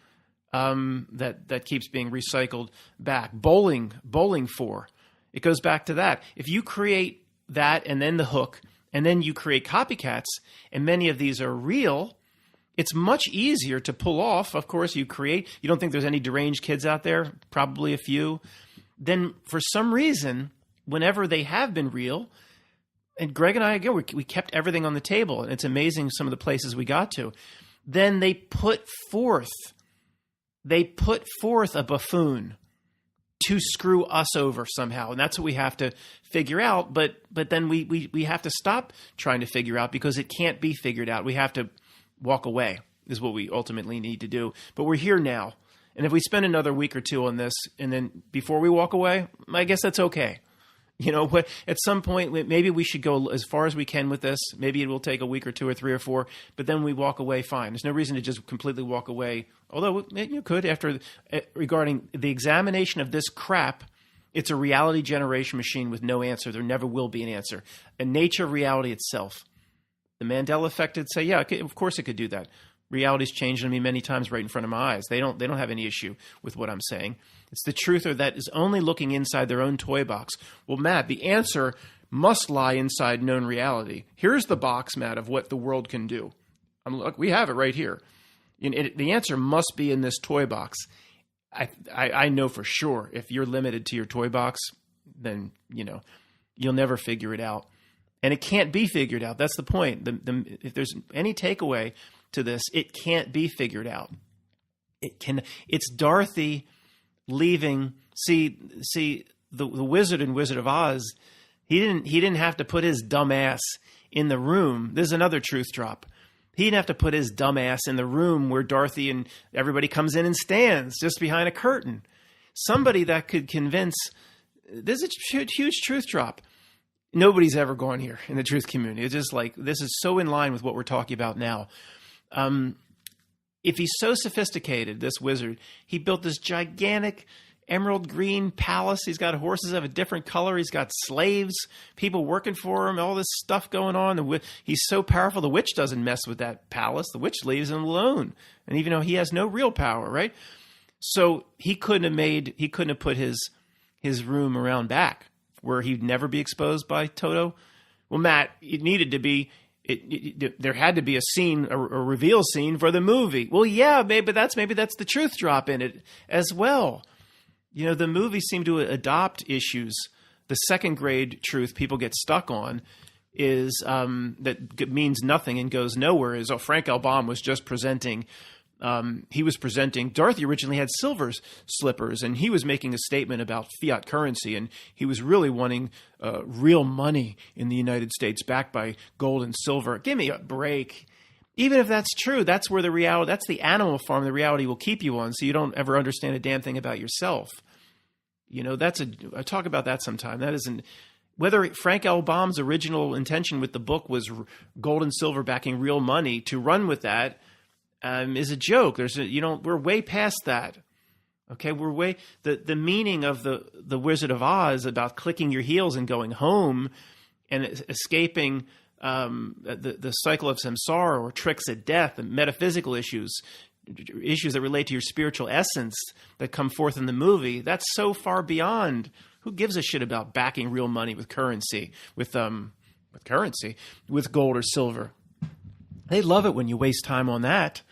that keeps being recycled back. Bowling 4. It goes back to that. If you create that and then the hook, and then you create copycats, and many of these are real, it's much easier to pull off. Of course, you don't think there's any deranged kids out there, probably a few. Then for some reason, whenever they have been real, and Greg and I, again, we kept everything on the table, and it's amazing some of the places we got to. Then they put forth a buffoon to screw us over somehow. And that's what we have to figure out. But then we have to stop trying to figure out because it can't be figured out. We have to walk away is what we ultimately need to do. But we're here now. And if we spend another week or 2 on this, and then before we walk away, I guess that's okay. But at some point, maybe we should go as far as we can with this. Maybe it will take a week or 2 or 3 or 4, but then we walk away fine. There's no reason to just completely walk away. Although you could regarding the examination of this crap. It's a reality generation machine with no answer. There never will be an answer. A nature of reality itself. The Mandela effect would say, yeah, of course it could do that. Reality's changed on me many times right in front of my eyes. They don't have any issue with what I'm saying. It's the truther that is only looking inside their own toy box. Well, Matt, the answer must lie inside known reality. Here's the box, Matt, of what the world can do. Look, we have it right here. The answer must be in this toy box. I know for sure if you're limited to your toy box, then you'll never figure it out. And it can't be figured out. That's the point. If there's any takeaway to this, it can't be figured out. It's Dorothy leaving. See, the wizard in Wizard of Oz, he didn't have to put his dumb ass in the room. There's another truth drop. He didn't have to put his dumb ass in the room where Dorothy and everybody comes in and stands just behind a curtain. Somebody that could convince. There's a huge truth drop. Nobody's ever gone here in the truth community. It's just like, this is so in line with what we're talking about now. If he's so sophisticated, this wizard, he built this gigantic emerald green palace. He's got horses of a different color. He's got slaves, people working for him, all this stuff going on. He's so powerful, the witch doesn't mess with that palace. The witch leaves him alone. And even though he has no real power, right? So he couldn't have put his room around back where he'd never be exposed by Toto. Well, Matt, it needed to be, there had to be a scene, a reveal scene for the movie. Well, yeah, maybe that's the truth drop in it as well. You know, the movie seemed to adopt issues. The second grade truth people get stuck on is that means nothing and goes nowhere. Is Frank L. Baum was just presenting. He was presenting. Dorothy originally had silver slippers, and he was making a statement about fiat currency, and he was really wanting real money in the United States backed by gold and silver. Give me a break. Even if that's true, that's where the reality, that's the animal farm the reality will keep you on, so you don't ever understand a damn thing about yourself. You know, I talk about that sometime. That isn't, whether Frank L. Baum's original intention with the book was gold and silver backing real money, to run with that is a joke. We're way past that. Okay, we're way, the meaning of the Wizard of Oz about clicking your heels and going home and escaping the cycle of samsara or tricks at death and metaphysical issues that relate to your spiritual essence that come forth in the movie. That's so far beyond. Who gives a shit about backing real money with currency, with gold or silver? They love it when you waste time on that.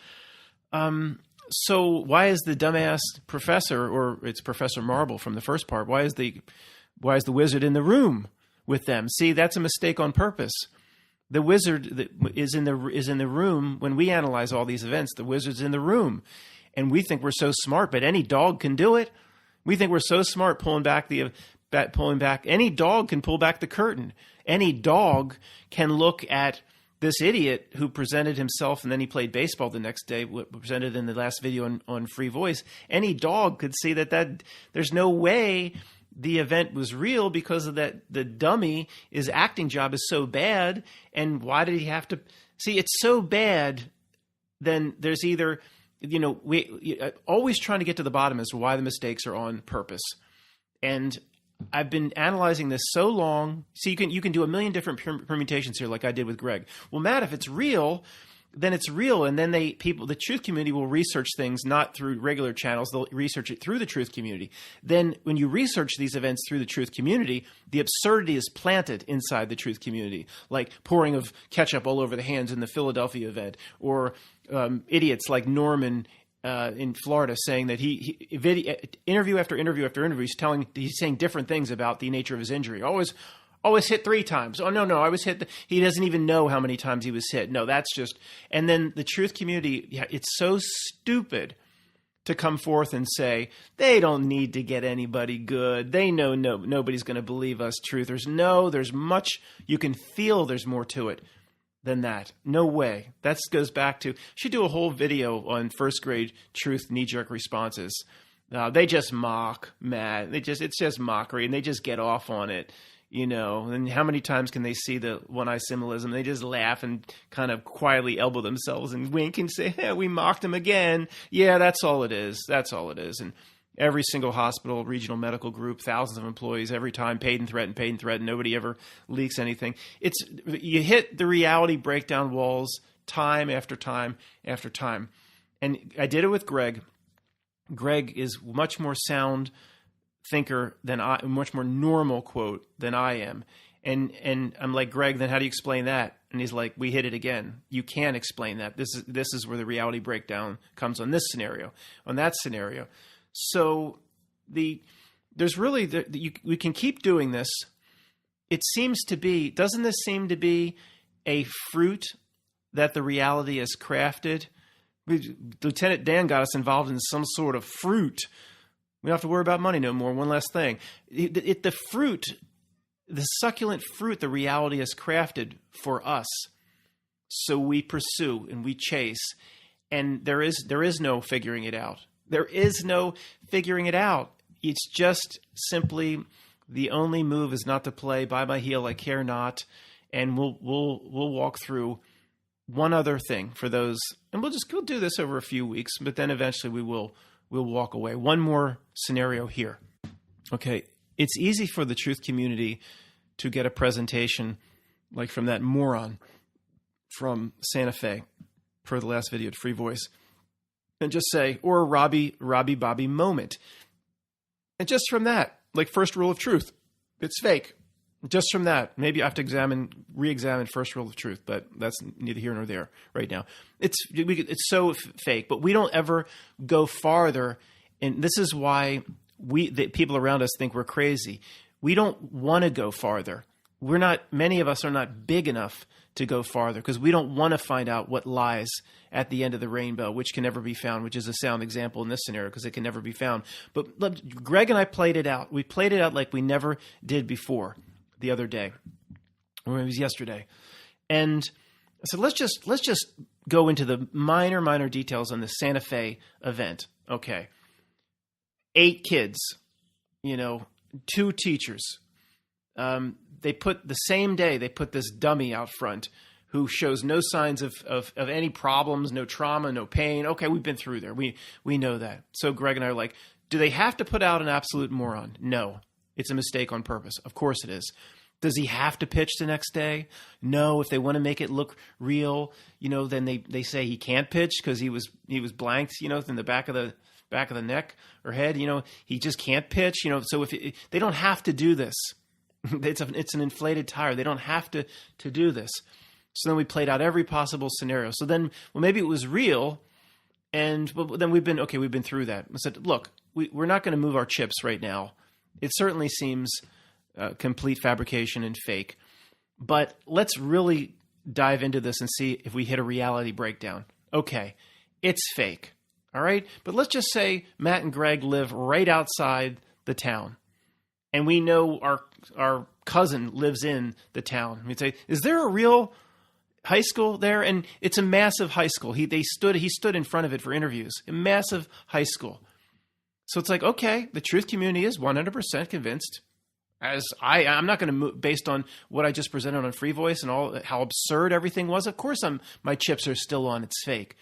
So why is the dumbass professor, or it's Professor Marble from the first part, why is the wizard in the room with them? See, that's a mistake on purpose. The wizard is in the room when we analyze all these events. The wizard's in the room, and we think we're so smart, but any dog can do it. We think we're so smart pulling back. Any dog can pull back the curtain. Any dog can look at this idiot who presented himself, and then he played baseball the next day, presented in the last video on Free Voice. Any dog could see that there's no way the event was real, because of that the dummy, his acting job is so bad. And why did he have to see? It's so bad. Then there's either, we always trying to get to the bottom as to why the mistakes are on purpose. And I've been analyzing this so long. See, you can do a million different permutations here, like I did with Greg. Well, Matt, if it's real, then it's real. And then the truth community will research things not through regular channels. They'll research it through the truth community. Then when you research these events through the truth community, the absurdity is planted inside the truth community, like pouring of ketchup all over the hands in the Philadelphia event, or idiots like Norman in Florida saying that he interview after interview after interview, he's saying different things about the nature of his injury. Always hit 3 times. Oh, no, I was hit. He doesn't even know how many times he was hit. No, that's just, and then the truth community, it's so stupid to come forth and say, they don't need to get anybody good. They know nobody's going to believe us truthers. There's much, you can feel there's more to it than that. No way. That goes back to, should do a whole video on first grade truth knee-jerk responses. They just mock, Matt. It's just mockery, and they just get off on it. And how many times can they see the one-eye symbolism? They just laugh and kind of quietly elbow themselves and wink and say, hey, we mocked him again. Yeah, that's all it is. That's all it is. And every single hospital, regional medical group, thousands of employees, every time paid and threatened. Nobody ever leaks anything. You hit the reality breakdown walls time after time after time. And I did it with Greg. Greg is much more sound thinker than I, much more normal quote than I am. And I'm like, Greg, then how do you explain that? And he's like, we hit it again. You can't explain that. This is where the reality breakdown comes on this scenario, on that scenario. So we can keep doing this it seems to be, doesn't this seem to be a fruit that the reality is crafted? Lieutenant Dan got us involved in some sort of fruit. We don't have to worry about money no more. One last thing. The fruit, the succulent fruit, the reality is crafted for us. So we pursue and we chase. And there is no figuring it out. There is no figuring it out. It's just simply the only move is not to play by my heel, I care not. And we'll walk through one other thing for those, and we'll do this over a few weeks, but then eventually we'll walk away. One more scenario here. Okay, it's easy for the truth community to get a presentation like from that moron from Santa Fe for the last video at Free Voice, and just say, or a Robbie Bobby moment. And just from that, like first rule of truth, it's fake. Just from that, maybe I have to re-examine first rule of truth, but that's neither here nor there right now. It's so fake, but we don't ever go farther, and this is why the people around us think we're crazy. We don't want to go farther. Many of us are not big enough to go farther because we don't want to find out what lies at the end of the rainbow, which can never be found, which is a sound example in this scenario because it can never be found. But Greg and I played it out. We played it out like we never did before the other day, or it was yesterday. And so let's just go into the minor details on the Santa Fe event. Okay. 8 kids, 2 teachers. They put this dummy out front who shows no signs of any problems, no trauma, no pain. Okay, we've been through there. We know that. So Greg and I are like, do they have to put out an absolute moron? No. It's a mistake on purpose. Of course it is. Does he have to pitch the next day? No. If they want to make it look real, then they say he can't pitch because he was blanked, in the back of the neck or head. He just can't pitch. So they don't have to do this. It's an inflated tire. They don't have to do this. So then we played out every possible scenario. So then, maybe it was real, and then we've been through that. I said, look, we're not going to move our chips right now. It certainly seems complete fabrication and fake, but let's really dive into this and see if we hit a reality breakdown. Okay, it's fake, all right? But let's just say Matt and Greg live right outside the town, and we know our cousin lives in the town. We'd say, is there a real high school there? And it's a massive high school. He stood in front of it for interviews. A massive high school. So it's like, okay, the truth community is 100% convinced. As I'm not going to move based on what I just presented on Free Voice and all how absurd everything was. Of course, my chips are still on. It's fake.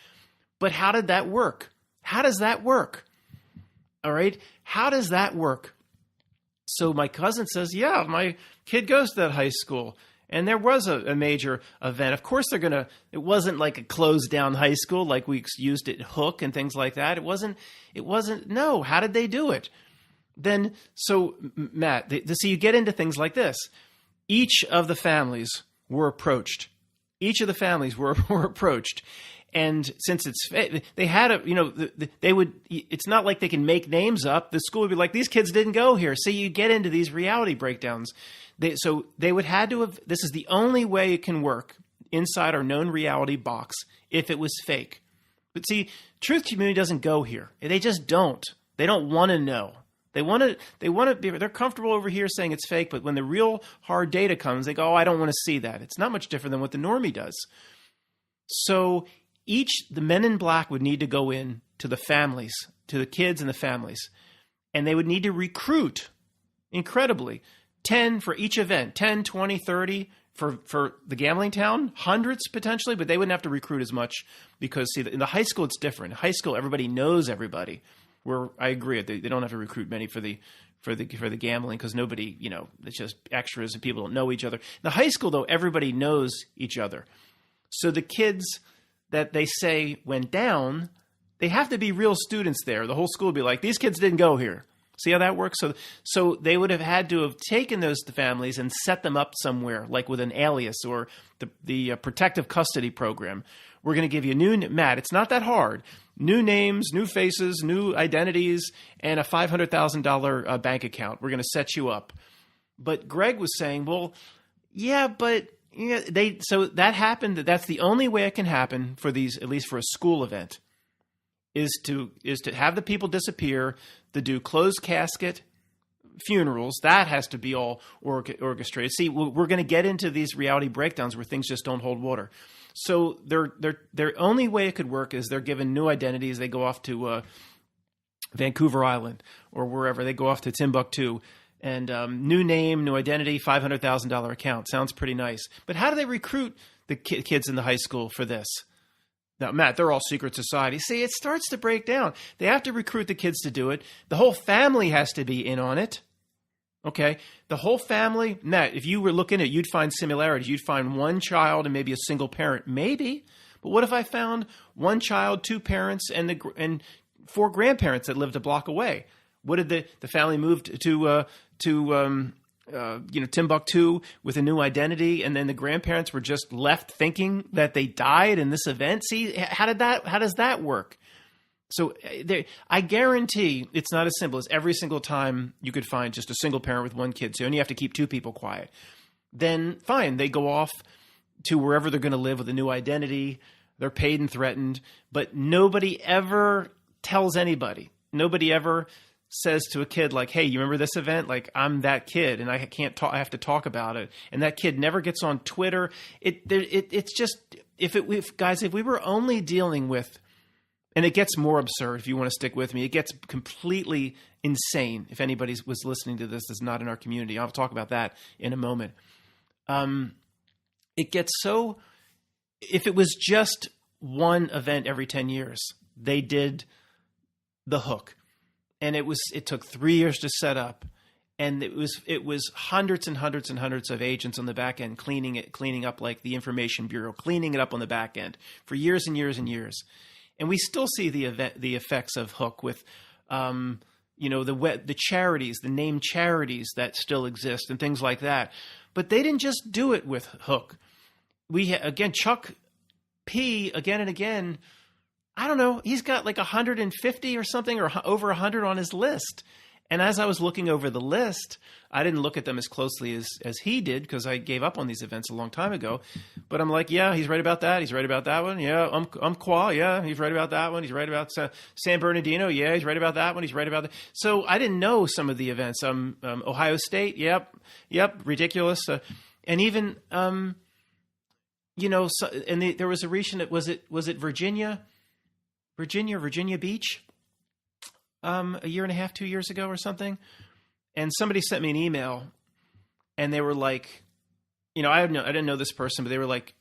But how did that work? How does that work? All right. How does that work? So my cousin says, yeah, my kid goes to that high school. And there was a major event. Of course, it wasn't like a closed down high school like we used at Hook and things like that. It wasn't, no. How did they do it? Then, so Matt, so you get into things like this. Each of the families were approached. And since they had it's not like they can make names up. The school would be like, these kids didn't go here. So you get into these reality breakdowns. They would had to have, this is the only way it can work inside our known reality box if it was fake. But see, truth community doesn't go here. They just don't. They don't want to know. They want to be, they're comfortable over here saying it's fake, but when the real hard data comes, they go, oh, I don't want to see that. It's not much different than what the normie does. So the men in black would need to go in to the families, to the kids and the families, and they would need to recruit, incredibly, 10 for each event, 10, 20, 30 for the gambling town, hundreds potentially, but they wouldn't have to recruit as much because, see, in the high school, it's different. In high school, everybody knows everybody. Where I agree, they don't have to recruit many for the gambling because nobody, it's just extras and people don't know each other. In the high school, though, everybody knows each other. So the kids that they say went down, they have to be real students there. The whole school would be like, these kids didn't go here. See how that works? So they would have had to have taken those families and set them up somewhere, like with an alias or the protective custody program. We're going to give you Matt, it's not that hard. New names, new faces, new identities, and a $500,000 bank account. We're going to set you up. But Greg was saying, well, yeah, but yeah, so that happened. That's the only way it can happen for these, at least for a school event, is to have the people disappear, to do closed casket funerals. That has to be all orchestrated. See, we're going to get into these reality breakdowns where things just don't hold water. So their only way it could work is they're given new identities. They go off to Vancouver Island or wherever. They go off to Timbuktu. And new name, new identity, $500,000 account. Sounds pretty nice. But how do they recruit the kids in the high school for this? Now, Matt, they're all secret society. See, it starts to break down. They have to recruit the kids to do it. The whole family has to be in on it. Okay? The whole family. Matt, if you were looking at it, you'd find similarities. You'd find one child and maybe a single parent. Maybe. But what if I found one child, two parents, and four grandparents that lived a block away? What did the family move to Timbuktu with a new identity, and then the grandparents were just left thinking that they died in this event? See, how does that work? So I guarantee it's not as simple as every single time you could find just a single parent with one kid, so you only have to keep two people quiet. Then fine, they go off to wherever they're going to live with a new identity. They're paid and threatened, but nobody ever tells anybody. Nobody ever says to a kid like, hey, you remember this event? Like, I'm that kid and I can't talk, I have to talk about it. And that kid never gets on Twitter. It's just, if we were only dealing with, and it gets more absurd if you want to stick with me, it gets completely insane. If anybody was listening to this that's not in our community, I'll talk about that in a moment. It gets so, if it was just one event every 10 years, they did the hook. And it took 3 years to set up, and it was hundreds and hundreds and hundreds of agents on the back end cleaning up like the Information Bureau, cleaning it up on the back end for years and years and years. And we still see the effects of Hook with, the charities, the named charities that still exist and things like that. But they didn't just do it with Hook. Again, Chuck P. again and again. I don't know, he's got like 150 or something, or over 100 on his list. And as I was looking over the list, I didn't look at them as closely as he did, because I gave up on these events a long time ago. But I'm like, yeah, he's right about that. He's right about that one. Yeah, Umpqua. Yeah, he's right about that one. He's right about San Bernardino. Yeah, he's right about that one. He's right about that. So I didn't know some of the events. Ohio State. Yep, ridiculous. And even, there was a recent, was it Virginia Beach, a year and a half, 2 years ago or something. And somebody sent me an email and they were like, I didn't know this person, but they were like,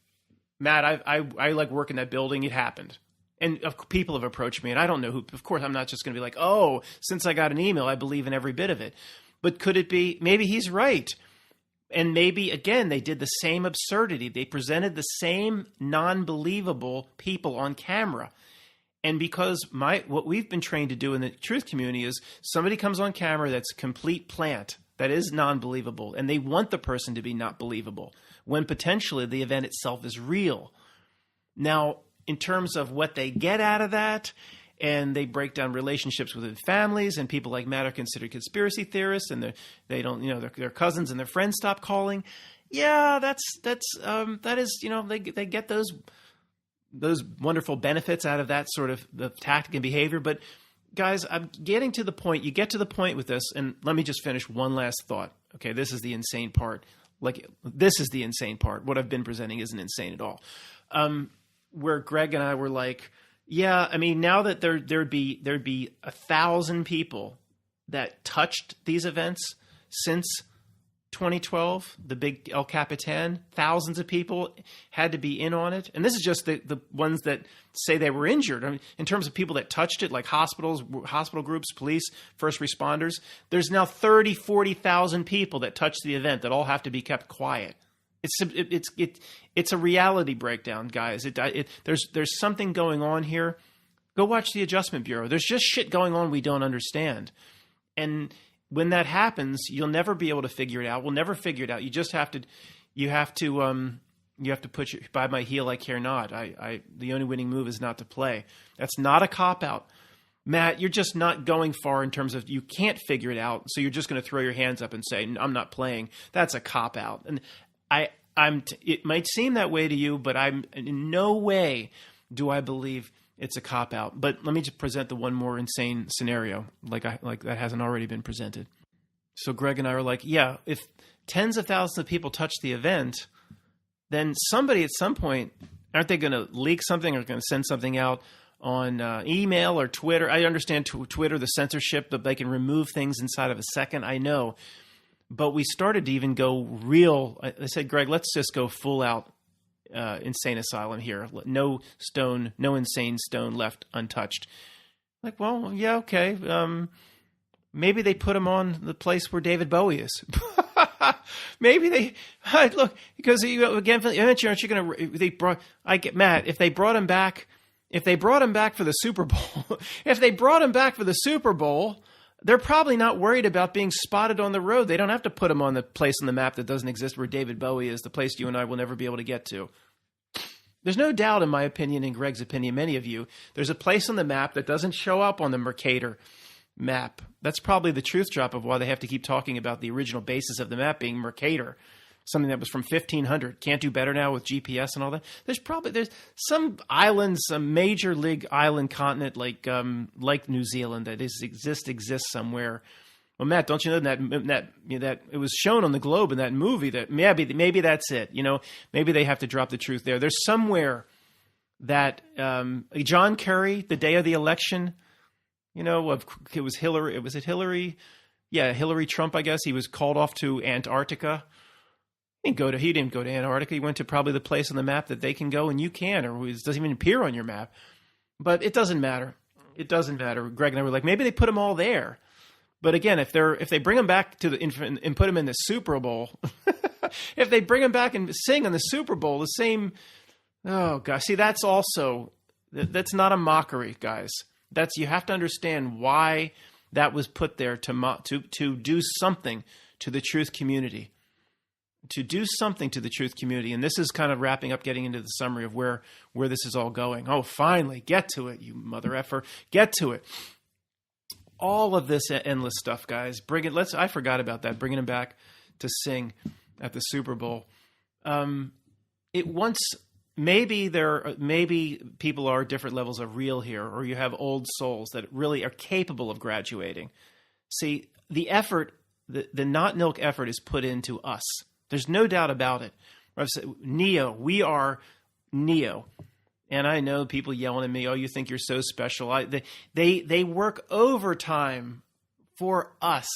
Matt, I like work in that building. It happened. And people have approached me and I don't know who. Of course, I'm not just going to be like, oh, since I got an email, I believe in every bit of it. But could it be, maybe he's right. And maybe, again, they did the same absurdity. They presented the same non-believable people on camera. And because what we've been trained to do in the truth community is somebody comes on camera that's a complete plant, that is non-believable, and they want the person to be not believable, when potentially the event itself is real. Now, in terms of what they get out of that, and they break down relationships within families, and people like Matt are considered conspiracy theorists, and they don't, their cousins and their friends stop calling. Yeah, that is, they get those wonderful benefits out of that sort of the tactic and behavior. But guys, I'm getting to the point. You get to the point with this, and let me just finish one last thought. Okay, this is the insane part. This is the insane part. What I've been presenting isn't insane at all. Where Greg and I were like, yeah, I mean, now that there'd be 1,000 people that touched these events since 2012, the big El Capitan, thousands of people had to be in on it. And this is just the ones that say they were injured. I mean, in terms of people that touched it, like hospitals, hospital groups, police, first responders, there's now 40,000 people that touched the event that all have to be kept quiet. It's a reality breakdown, guys. There's something going on here. Go watch the Adjustment Bureau. There's just shit going on we don't understand. And when that happens, you'll never be able to figure it out. We'll never figure it out. You just have to put your, by my heel I care not. The only winning move is not to play. That's not a cop out. Matt, you're just not going far in terms of you can't figure it out, so you're just going to throw your hands up and say, I'm not playing. That's a cop-out. And it might seem that way to you, but I'm in no way do I believe it's a cop-out. But let me just present the one more insane scenario, like that hasn't already been presented. So Greg and I were like, yeah, if tens of thousands of people touch the event, then somebody at some point, aren't they going to leak something or going to send something out on email or Twitter? I understand Twitter, the censorship, that they can remove things inside of a second. I know. But we started to even go real. I said, Greg, let's just go full out insane asylum here. No insane stone left untouched. Like, well, yeah, okay. Maybe they put him on the place where David Bowie is. Maybe they look, because again, eventually, aren't you going to? I get Matt. If they brought him back for the Super Bowl, they're probably not worried about being spotted on the road. They don't have to put him on the place on the map that doesn't exist where David Bowie is, the place you and I will never be able to get to. There's no doubt, in my opinion, in Greg's opinion, many of you, there's a place on the map that doesn't show up on the Mercator map. That's probably the truth drop of why they have to keep talking about the original basis of the map being Mercator, something that was from 1500. Can't do better now with GPS and all that. There's some island, some major league island continent like New Zealand that exists somewhere. Well, Matt, don't you know that it was shown on the globe in that movie that maybe that's it. Maybe they have to drop the truth there. There's somewhere that John Kerry, the day of the election, it was Hillary. Was it Hillary? Yeah, Hillary Trump, I guess. He was called off to Antarctica. He didn't go to Antarctica. He went to probably the place on the map that they can go and you can, or it doesn't even appear on your map. But it doesn't matter. It doesn't matter. Greg and I were like, maybe they put them all there. But again, if they bring them back and put them in the Super Bowl, if they bring them back and sing in the Super Bowl, the same. Oh gosh, see, that's not a mockery, guys. You have to understand why that was put there to do something to the truth community. To do something to the truth community. And this is kind of wrapping up, getting into the summary of where this is all going. Oh, finally, get to it, you mother effer. Get to it. All of this endless stuff, guys. I forgot about that. Bringing him back to sing at the Super Bowl. Maybe people are different levels of real here, or you have old souls that really are capable of graduating. See, the effort, the not Nilk effort is put into us. There's no doubt about it. I've said, Neo, we are Neo. And I know people yelling at me, oh, you think you're so special. They work overtime for us.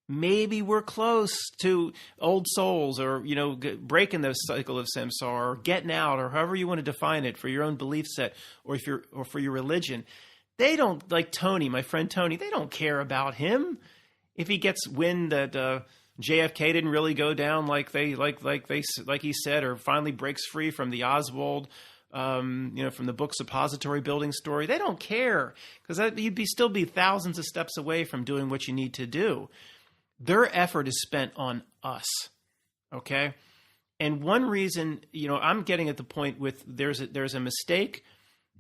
Maybe we're close to old souls, or, breaking the cycle of samsara, or getting out, or however you want to define it for your own belief set, or for your religion. They don't, like Tony, my friend Tony, they don't care about him. If he gets wind that JFK didn't really go down like he said, or finally breaks free from the Oswald, from the book Suppository Building story, they don't care, because you'd still be thousands of steps away from doing what you need to do. Their effort is spent on us, okay? And one reason, I'm getting at the point with there's a mistake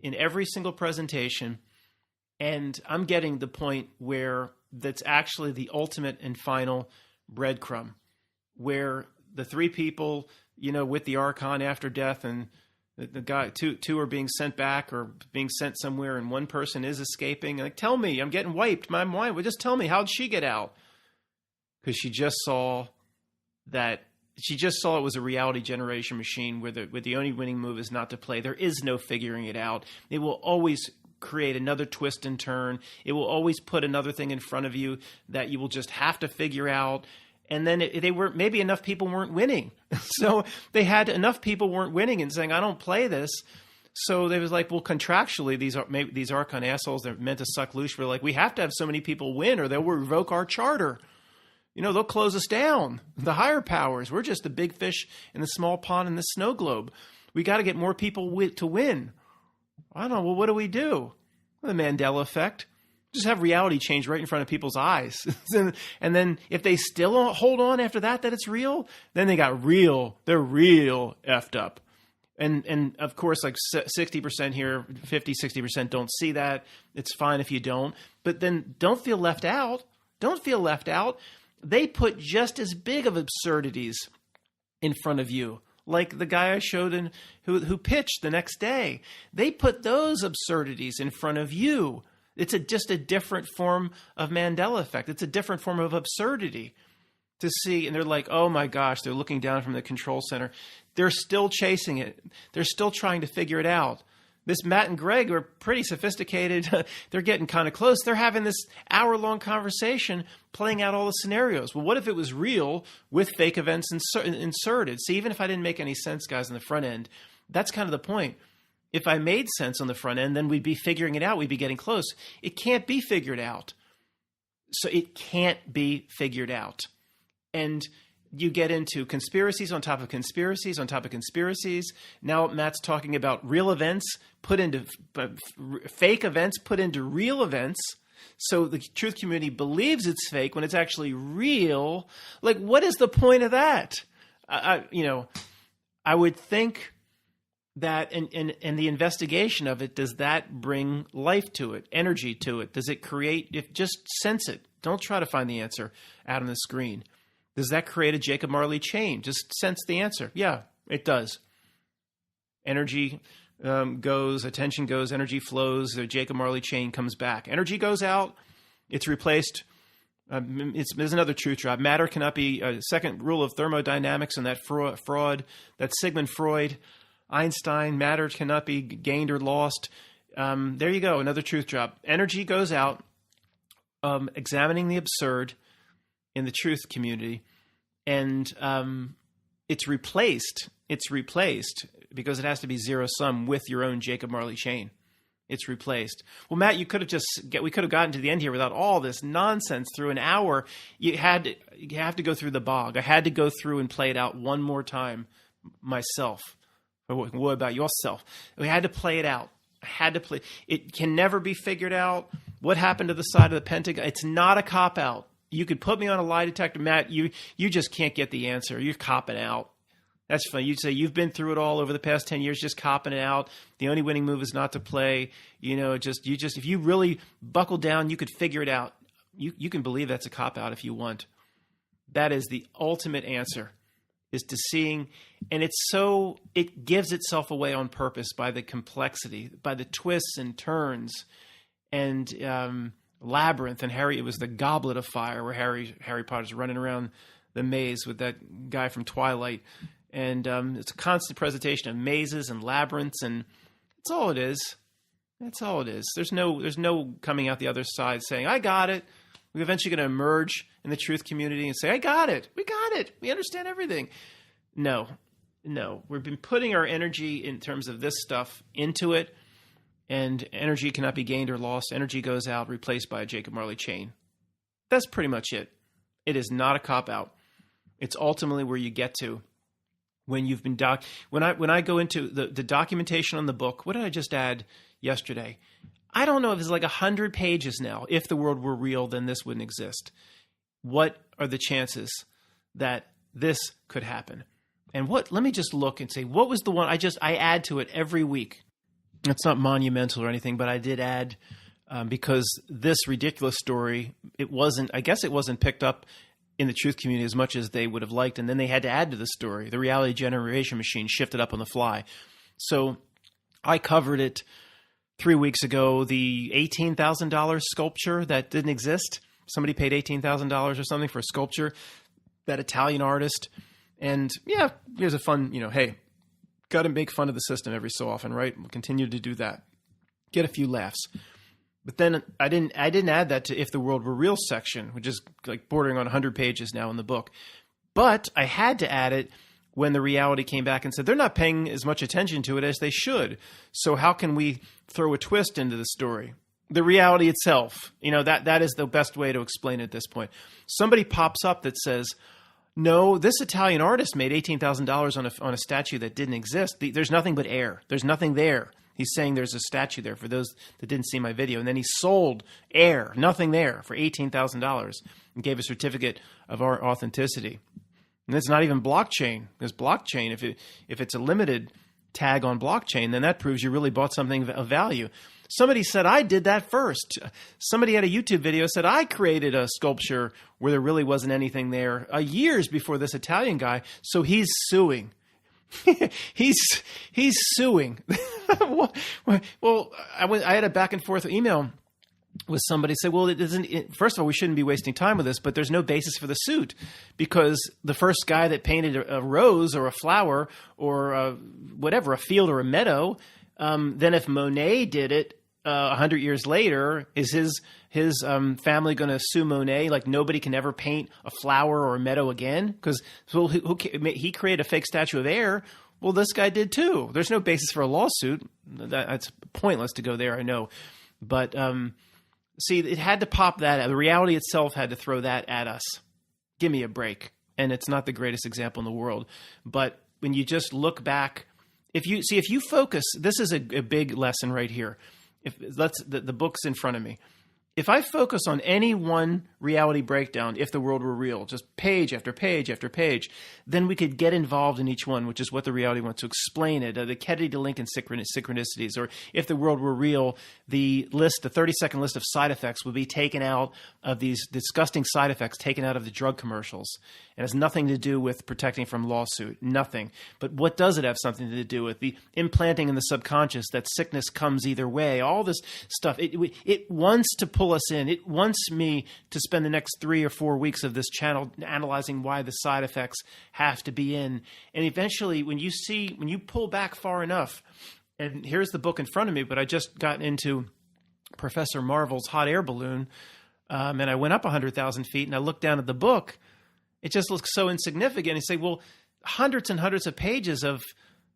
in every single presentation, and I'm getting the point where that's actually the ultimate and final breadcrumb, where the three people, with the Archon after death, and the guy, two are being sent back or being sent somewhere, and one person is escaping. Like, tell me, I'm getting wiped. My mind, well, just tell me, how'd she get out? Because she just saw it was a reality generation machine where the only winning move is not to play. There is no figuring it out. It will always create another twist and turn. It will always put another thing in front of you that you will just have to figure out. And then maybe enough people weren't winning. So enough people weren't winning and saying, I don't play this. So they was like, well, contractually, these Archon assholes, they're meant to suck loose. We're like, we have to have so many people win or they'll revoke our charter. They'll close us down. The higher powers. We're just the big fish in the small pond in the snow globe. We got to get more people to win. I don't know. Well, what do we do? Well, the Mandela effect. Just have reality change right in front of people's eyes. And then if they still hold on after that it's real, then they're real effed up. And of course, like 60% here, 50-60% don't see that. It's fine if you don't. But then don't feel left out. Don't feel left out. They put just as big of absurdities in front of you, like the guy I showed who pitched the next day. They put those absurdities in front of you. It's just a different form of Mandela effect. It's a different form of absurdity to see. And they're like, oh my gosh, they're looking down from the control center. They're still chasing it. They're still trying to figure it out. This Matt and Greg are pretty sophisticated. They're getting kind of close. They're having this hour-long conversation playing out all the scenarios. Well, what if it was real with fake events inserted? See, even if I didn't make any sense, guys, on the front end, that's kind of the point. If I made sense on the front end, then we'd be figuring it out. We'd be getting close. It can't be figured out. So it can't be figured out. And you get into conspiracies on top of conspiracies on top of conspiracies. Now Matt's talking about real events put into fake events put into real events. So the truth community believes it's fake when it's actually real. Like, what is the point of that? I would think that and the investigation of it, does that bring life to it, energy to it? Does it create, just sense it. Don't try to find the answer out on the screen. Does that create a Jacob Marley chain? Just sense the answer. Yeah, it does. Energy goes, attention goes, energy flows, the Jacob Marley chain comes back. Energy goes out, it's replaced. There's another truth drop. Matter cannot be a second rule of thermodynamics and that fraud, that Sigmund Freud, Einstein, matter cannot be gained or lost. There you go, another truth drop. Energy goes out, examining the absurd in the truth community, and it's replaced because it has to be zero sum with your own Jacob Marley chain. It's replaced. Well, Matt, we could have gotten to the end here without all this nonsense through an hour. You have to go through the bog. I had to go through and play it out one more time myself. What about yourself? We had to play it out. I had to play. It can never be figured out. What happened to the side of the Pentagon? It's not a cop-out. You could put me on a lie detector, Matt. You just can't get the answer. You're copping out. That's funny. You'd say you've been through it all over the past 10 years, just copping it out. The only winning move is not to play. If you really buckle down, you could figure it out. You can believe that's a cop out if you want. That is the ultimate answer, is to seeing, and it gives itself away on purpose by the complexity, by the twists and turns, and Labyrinth and Harry. It was the Goblet of Fire where Harry Potter's running around the maze with that guy from Twilight, and it's a constant presentation of mazes and labyrinths, and that's all it is. That's all it is. There's no coming out the other side saying, I got it. We're eventually going to emerge in the truth community and say, I got it. We got it. We understand everything. No. We've been putting our energy in terms of this stuff into it, and energy cannot be gained or lost. Energy goes out, replaced by a Jacob Marley chain. That's pretty much it. It is not a cop-out. It's ultimately where you get to when you've been when I go into the documentation on the book. What did I just add yesterday? I don't know if it's like 100 pages now. If the world were real, then this wouldn't exist. What are the chances that this could happen? And let me just look and say, what was the one I add to it every week? It's not monumental or anything, but I did add because this ridiculous story, I guess it wasn't picked up in the truth community as much as they would have liked. And then they had to add to the story. The reality generation machine shifted up on the fly. So I covered it 3 weeks ago, the $18,000 sculpture that didn't exist. Somebody paid $18,000 or something for a sculpture, that Italian artist. And yeah, here's a fun, hey, got to make fun of the system every so often, right? We'll continue to do that. Get a few laughs. But then I didn't add that to If the World Were Real section, which is like bordering on 100 pages now in the book. But I had to add it when the reality came back and said, they're not paying as much attention to it as they should. So how can we throw a twist into the story? The reality itself, that is the best way to explain it at this point. Somebody pops up that says, no, this Italian artist made $18,000 on a statue that didn't exist. There's nothing but air. There's nothing there. He's saying there's a statue there for those that didn't see my video. And then he sold air, nothing there, for $18,000 and gave a certificate of our authenticity. And it's not even blockchain, because blockchain, if it's a limited tag on blockchain, then that proves you really bought something of value. Somebody said, I did that first. Somebody had a YouTube video said, I created a sculpture where there really wasn't anything there years before this Italian guy. So he's suing. he's suing. Well, I had a back and forth email with somebody say, well, first of all, we shouldn't be wasting time with this, but there's no basis for the suit because the first guy that painted a rose or a flower or whatever, a field or a meadow, then if Monet did it 100 years later, is his family going to sue Monet? Like nobody can ever paint a flower or a meadow again? Because he created a fake statue of air. Well, this guy did too. There's no basis for a lawsuit. That's pointless to go there, I know. But see, it had to pop that. The reality itself had to throw that at us. Give me a break. And it's not the greatest example in the world. But when you just look back, if you focus, this is a big lesson right here. The book's in front of me. If I focus on any one reality breakdown, if the world were real, just page after page after page, then we could get involved in each one, which is what the reality wants to explain it. The Kennedy to Lincoln synchronicities, or if the world were real, the 30-second list of side effects would be taken out of these disgusting side effects, taken out of the drug commercials. It has nothing to do with protecting from lawsuit, nothing. But what does it have something to do with? The implanting in the subconscious that sickness comes either way, all this stuff. It wants to pull us in. It wants me to spend the next 3 or 4 weeks of this channel analyzing why the side effects have to be in. And eventually, when you pull back far enough, and here's the book in front of me, but I just got into Professor Marvel's hot air balloon, and I went up 100,000 feet, and I looked down at the book. It just looks so insignificant. And you say, well, hundreds and hundreds of pages of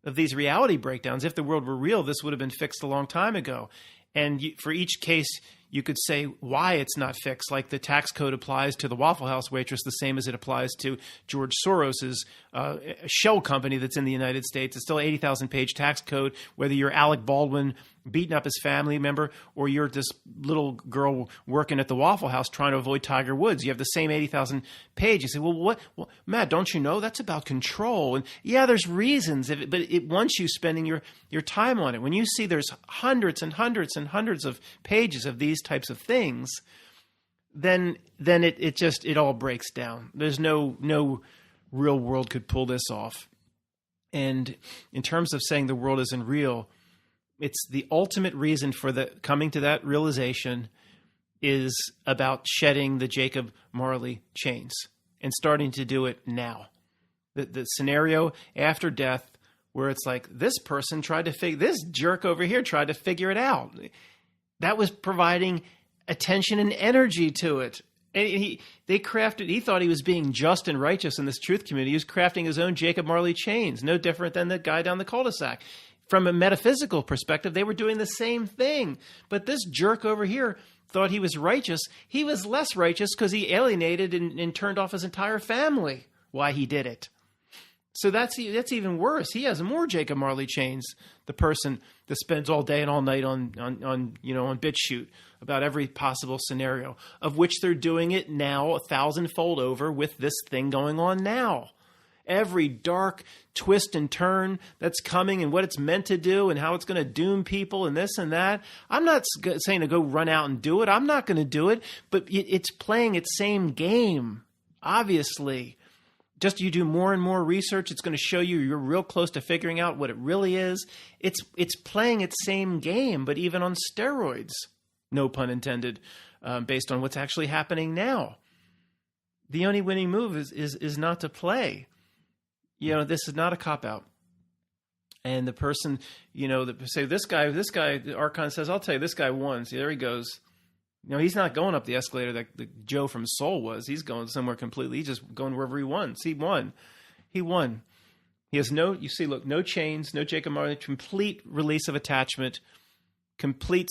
these reality breakdowns. If the world were real, this would have been fixed a long time ago. And for each case, you could say why it's not fixed, like the tax code applies to the Waffle House waitress the same as it applies to George Soros's shell company that's in the United States. It's still an 80,000-page tax code, whether you're Alec Baldwin beating up his family member or you're this little girl working at the Waffle House trying to avoid Tiger Woods. You have the same 80,000 pages. You say, well, Matt, don't you know? That's about control. And yeah, there's reasons, but it wants you spending your time on it. When you see there's hundreds and hundreds and hundreds of pages of these types of things, then it all breaks down. There's no real world could pull this off. And in terms of saying the world isn't real, it's the ultimate reason for the coming to that realization is about shedding the Jacob Marley chains and starting to do it now. The scenario after death where it's like this person this jerk over here tried to figure it out. That was providing attention and energy to it. And he thought he was being just and righteous in this truth community. He was crafting his own Jacob Marley chains, no different than the guy down the cul-de-sac. From a metaphysical perspective, they were doing the same thing. But this jerk over here thought he was righteous. He was less righteous because he alienated and turned off his entire family. Why he did it. So that's even worse. He has more Jacob Marley chains. The person that spends all day and all night on BitChute about every possible scenario, of which they're doing it now 1,000-fold over with this thing going on now. Every dark twist and turn that's coming and what it's meant to do and how it's going to doom people and this and that. I'm not saying to go run out and do it. I'm not going to do it. But it's playing its same game, obviously. Just you do more and more research, it's going to show you're real close to figuring out what it really is. It's playing its same game, but even on steroids, no pun intended, based on what's actually happening now. The only winning move is not to play. This is not a cop-out. And the person, say, this guy, the Archon says, I'll tell you, this guy won. See, there he goes. He's not going up the escalator that Joe from Soul was. He's going somewhere completely. He's just going wherever he wants. He won. He has no chains, no Jacob Marley, complete release of attachment,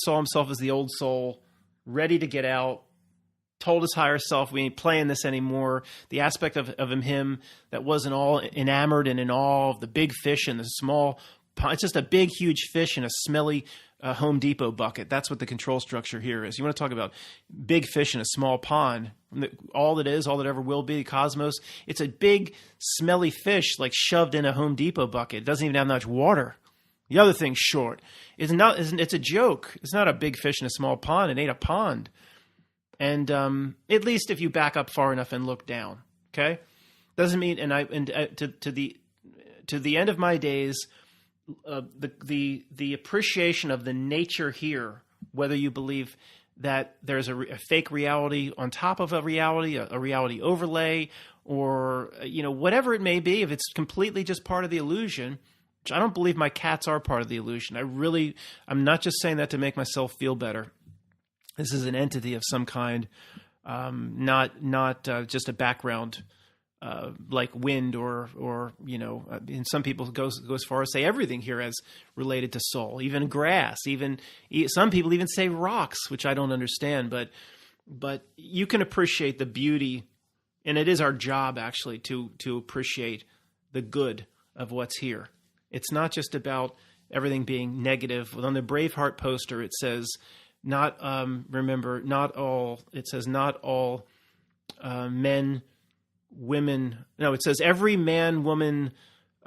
saw himself as the old soul, ready to get out. Told his higher self, we ain't playing this anymore. The aspect of him that wasn't all enamored and in awe of the big fish and the small pond. It's just a big, huge fish in a smelly Home Depot bucket. That's what the control structure here is. You want to talk about big fish in a small pond. All that ever will be, the cosmos. It's a big, smelly fish like shoved in a Home Depot bucket. It doesn't even have much water. The other thing's short. It's a joke. It's not a big fish in a small pond. It ain't a pond. And at least if you back up far enough and look down, okay? Doesn't mean to the end of my days, the appreciation of the nature here, whether you believe that there's a fake reality on top of a reality overlay, or whatever it may be, if it's completely just part of the illusion. Which I don't believe my cats are part of the illusion. I'm not just saying that to make myself feel better. This is an entity of some kind, not just a background like wind or and some people go as far as say everything here is related to soul, even grass, some people even say rocks, which I don't understand, but you can appreciate the beauty, and it is our job actually to appreciate the good of what's here. It's not just about everything being negative. On the Braveheart poster, it says not all men, women. No, it says every man, woman,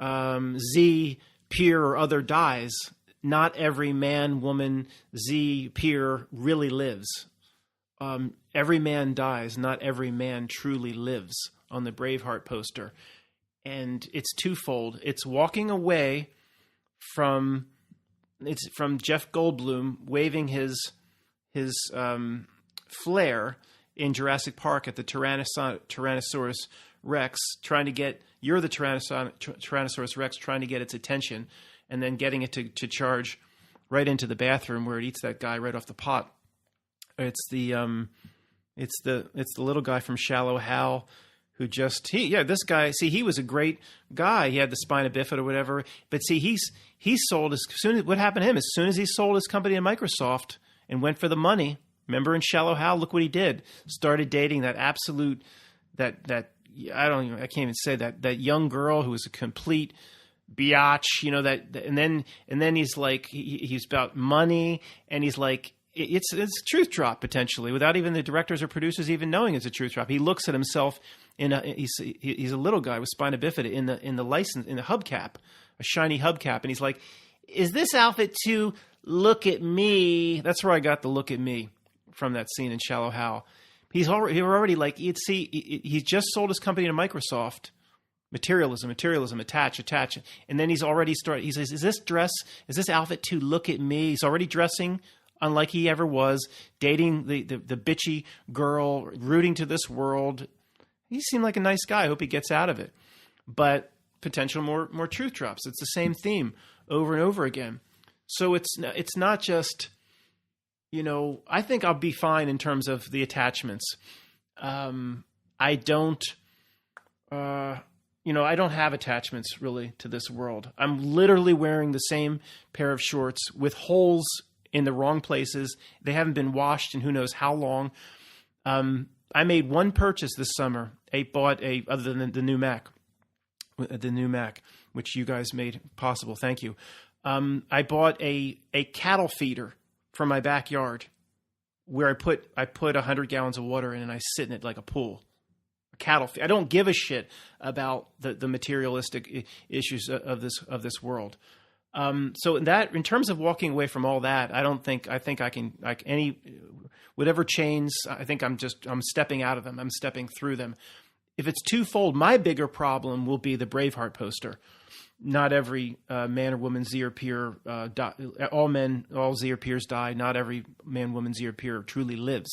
Z, peer, or other dies. Not every man, woman, Z, peer really lives. Every man dies. Not every man truly lives on the Braveheart poster. And it's twofold. It's walking away from Jeff Goldblum waving his flare in Jurassic Park at the Tyrannosaurus Rex, you're the Tyrannosaurus Rex trying to get its attention, and then getting it to charge right into the bathroom where it eats that guy right off the pot. It's the little guy from Shallow Hal. This guy, see, he was a great guy. He had the spina bifida or whatever. But see, he sold what happened to him? As soon as he sold his company to Microsoft and went for the money, remember in Shallow Hal, look what he did. Started dating that I can't even say that young girl who was a complete biatch, and then he's like, he's about money, and he's like, it's a truth drop potentially without even the directors or producers even knowing it's a truth drop. He looks at himself he's a little guy with spina bifida in the hubcap, a shiny hubcap, and he's like, is this outfit too? Look at me. That's where I got the look at me from that scene in Shallow Hal. He's already like, he's just sold his company to Microsoft. Materialism, attach. And then he's already started. He says, is this outfit too? Look at me. He's already dressing unlike he ever was, dating the bitchy girl, rooting to this world. He seemed like a nice guy. I hope he gets out of it. But potential more truth drops. It's the same theme over and over again. So it's not just, I think I'll be fine in terms of the attachments. I don't have attachments really to this world. I'm literally wearing the same pair of shorts with holes in the wrong places. They haven't been washed in who knows how long. I made one purchase this summer. Other than the new Mac, which you guys made possible. Thank you. I bought a cattle feeder from my backyard where I put 100 gallons of water in and I sit in it like a pool. I don't give a shit about the materialistic issues of this world. So in terms of walking away from all that, I think I can, like whatever chains, I think I'm stepping out of them. I'm stepping through them. If it's twofold, my bigger problem will be the Braveheart poster. Not every man or woman, Z or peer, all Z or peers die. Not every man, woman, Z or peer truly lives.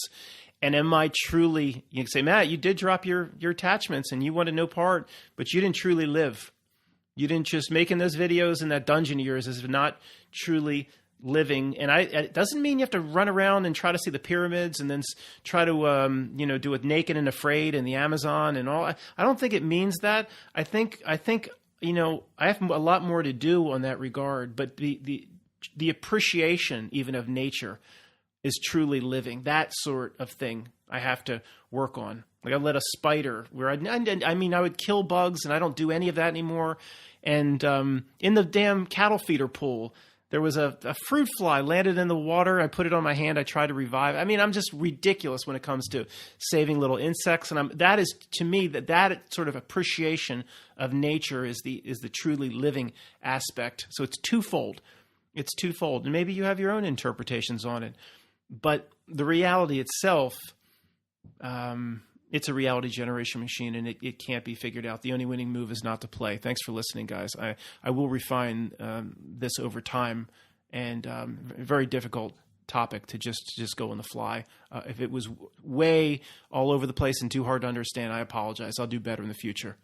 And am I truly, you can say, Matt, you did drop your attachments and you wanted no part, but you didn't truly live. You didn't just making those videos in that dungeon of yours is not truly living. And it doesn't mean you have to run around and try to see the pyramids and then try to, do it naked and afraid in the Amazon and all. I don't think it means that. I think, I have a lot more to do on that regard, but the appreciation even of nature is truly living. That sort of thing I have to work on. Like I let a spider where I would kill bugs and I don't do any of that anymore. And in the damn cattle feeder pool, there was a fruit fly landed in the water. I put it on my hand. I tried to revive. I'm just ridiculous when it comes to saving little insects. And that is to me that sort of appreciation of nature is the truly living aspect. So it's twofold. It's twofold, and maybe you have your own interpretations on it. But the reality itself, it's a reality generation machine, and it can't be figured out. The only winning move is not to play. Thanks for listening, guys. I will refine this over time, and very difficult topic to just go on the fly. If it was way all over the place and too hard to understand, I apologize. I'll do better in the future.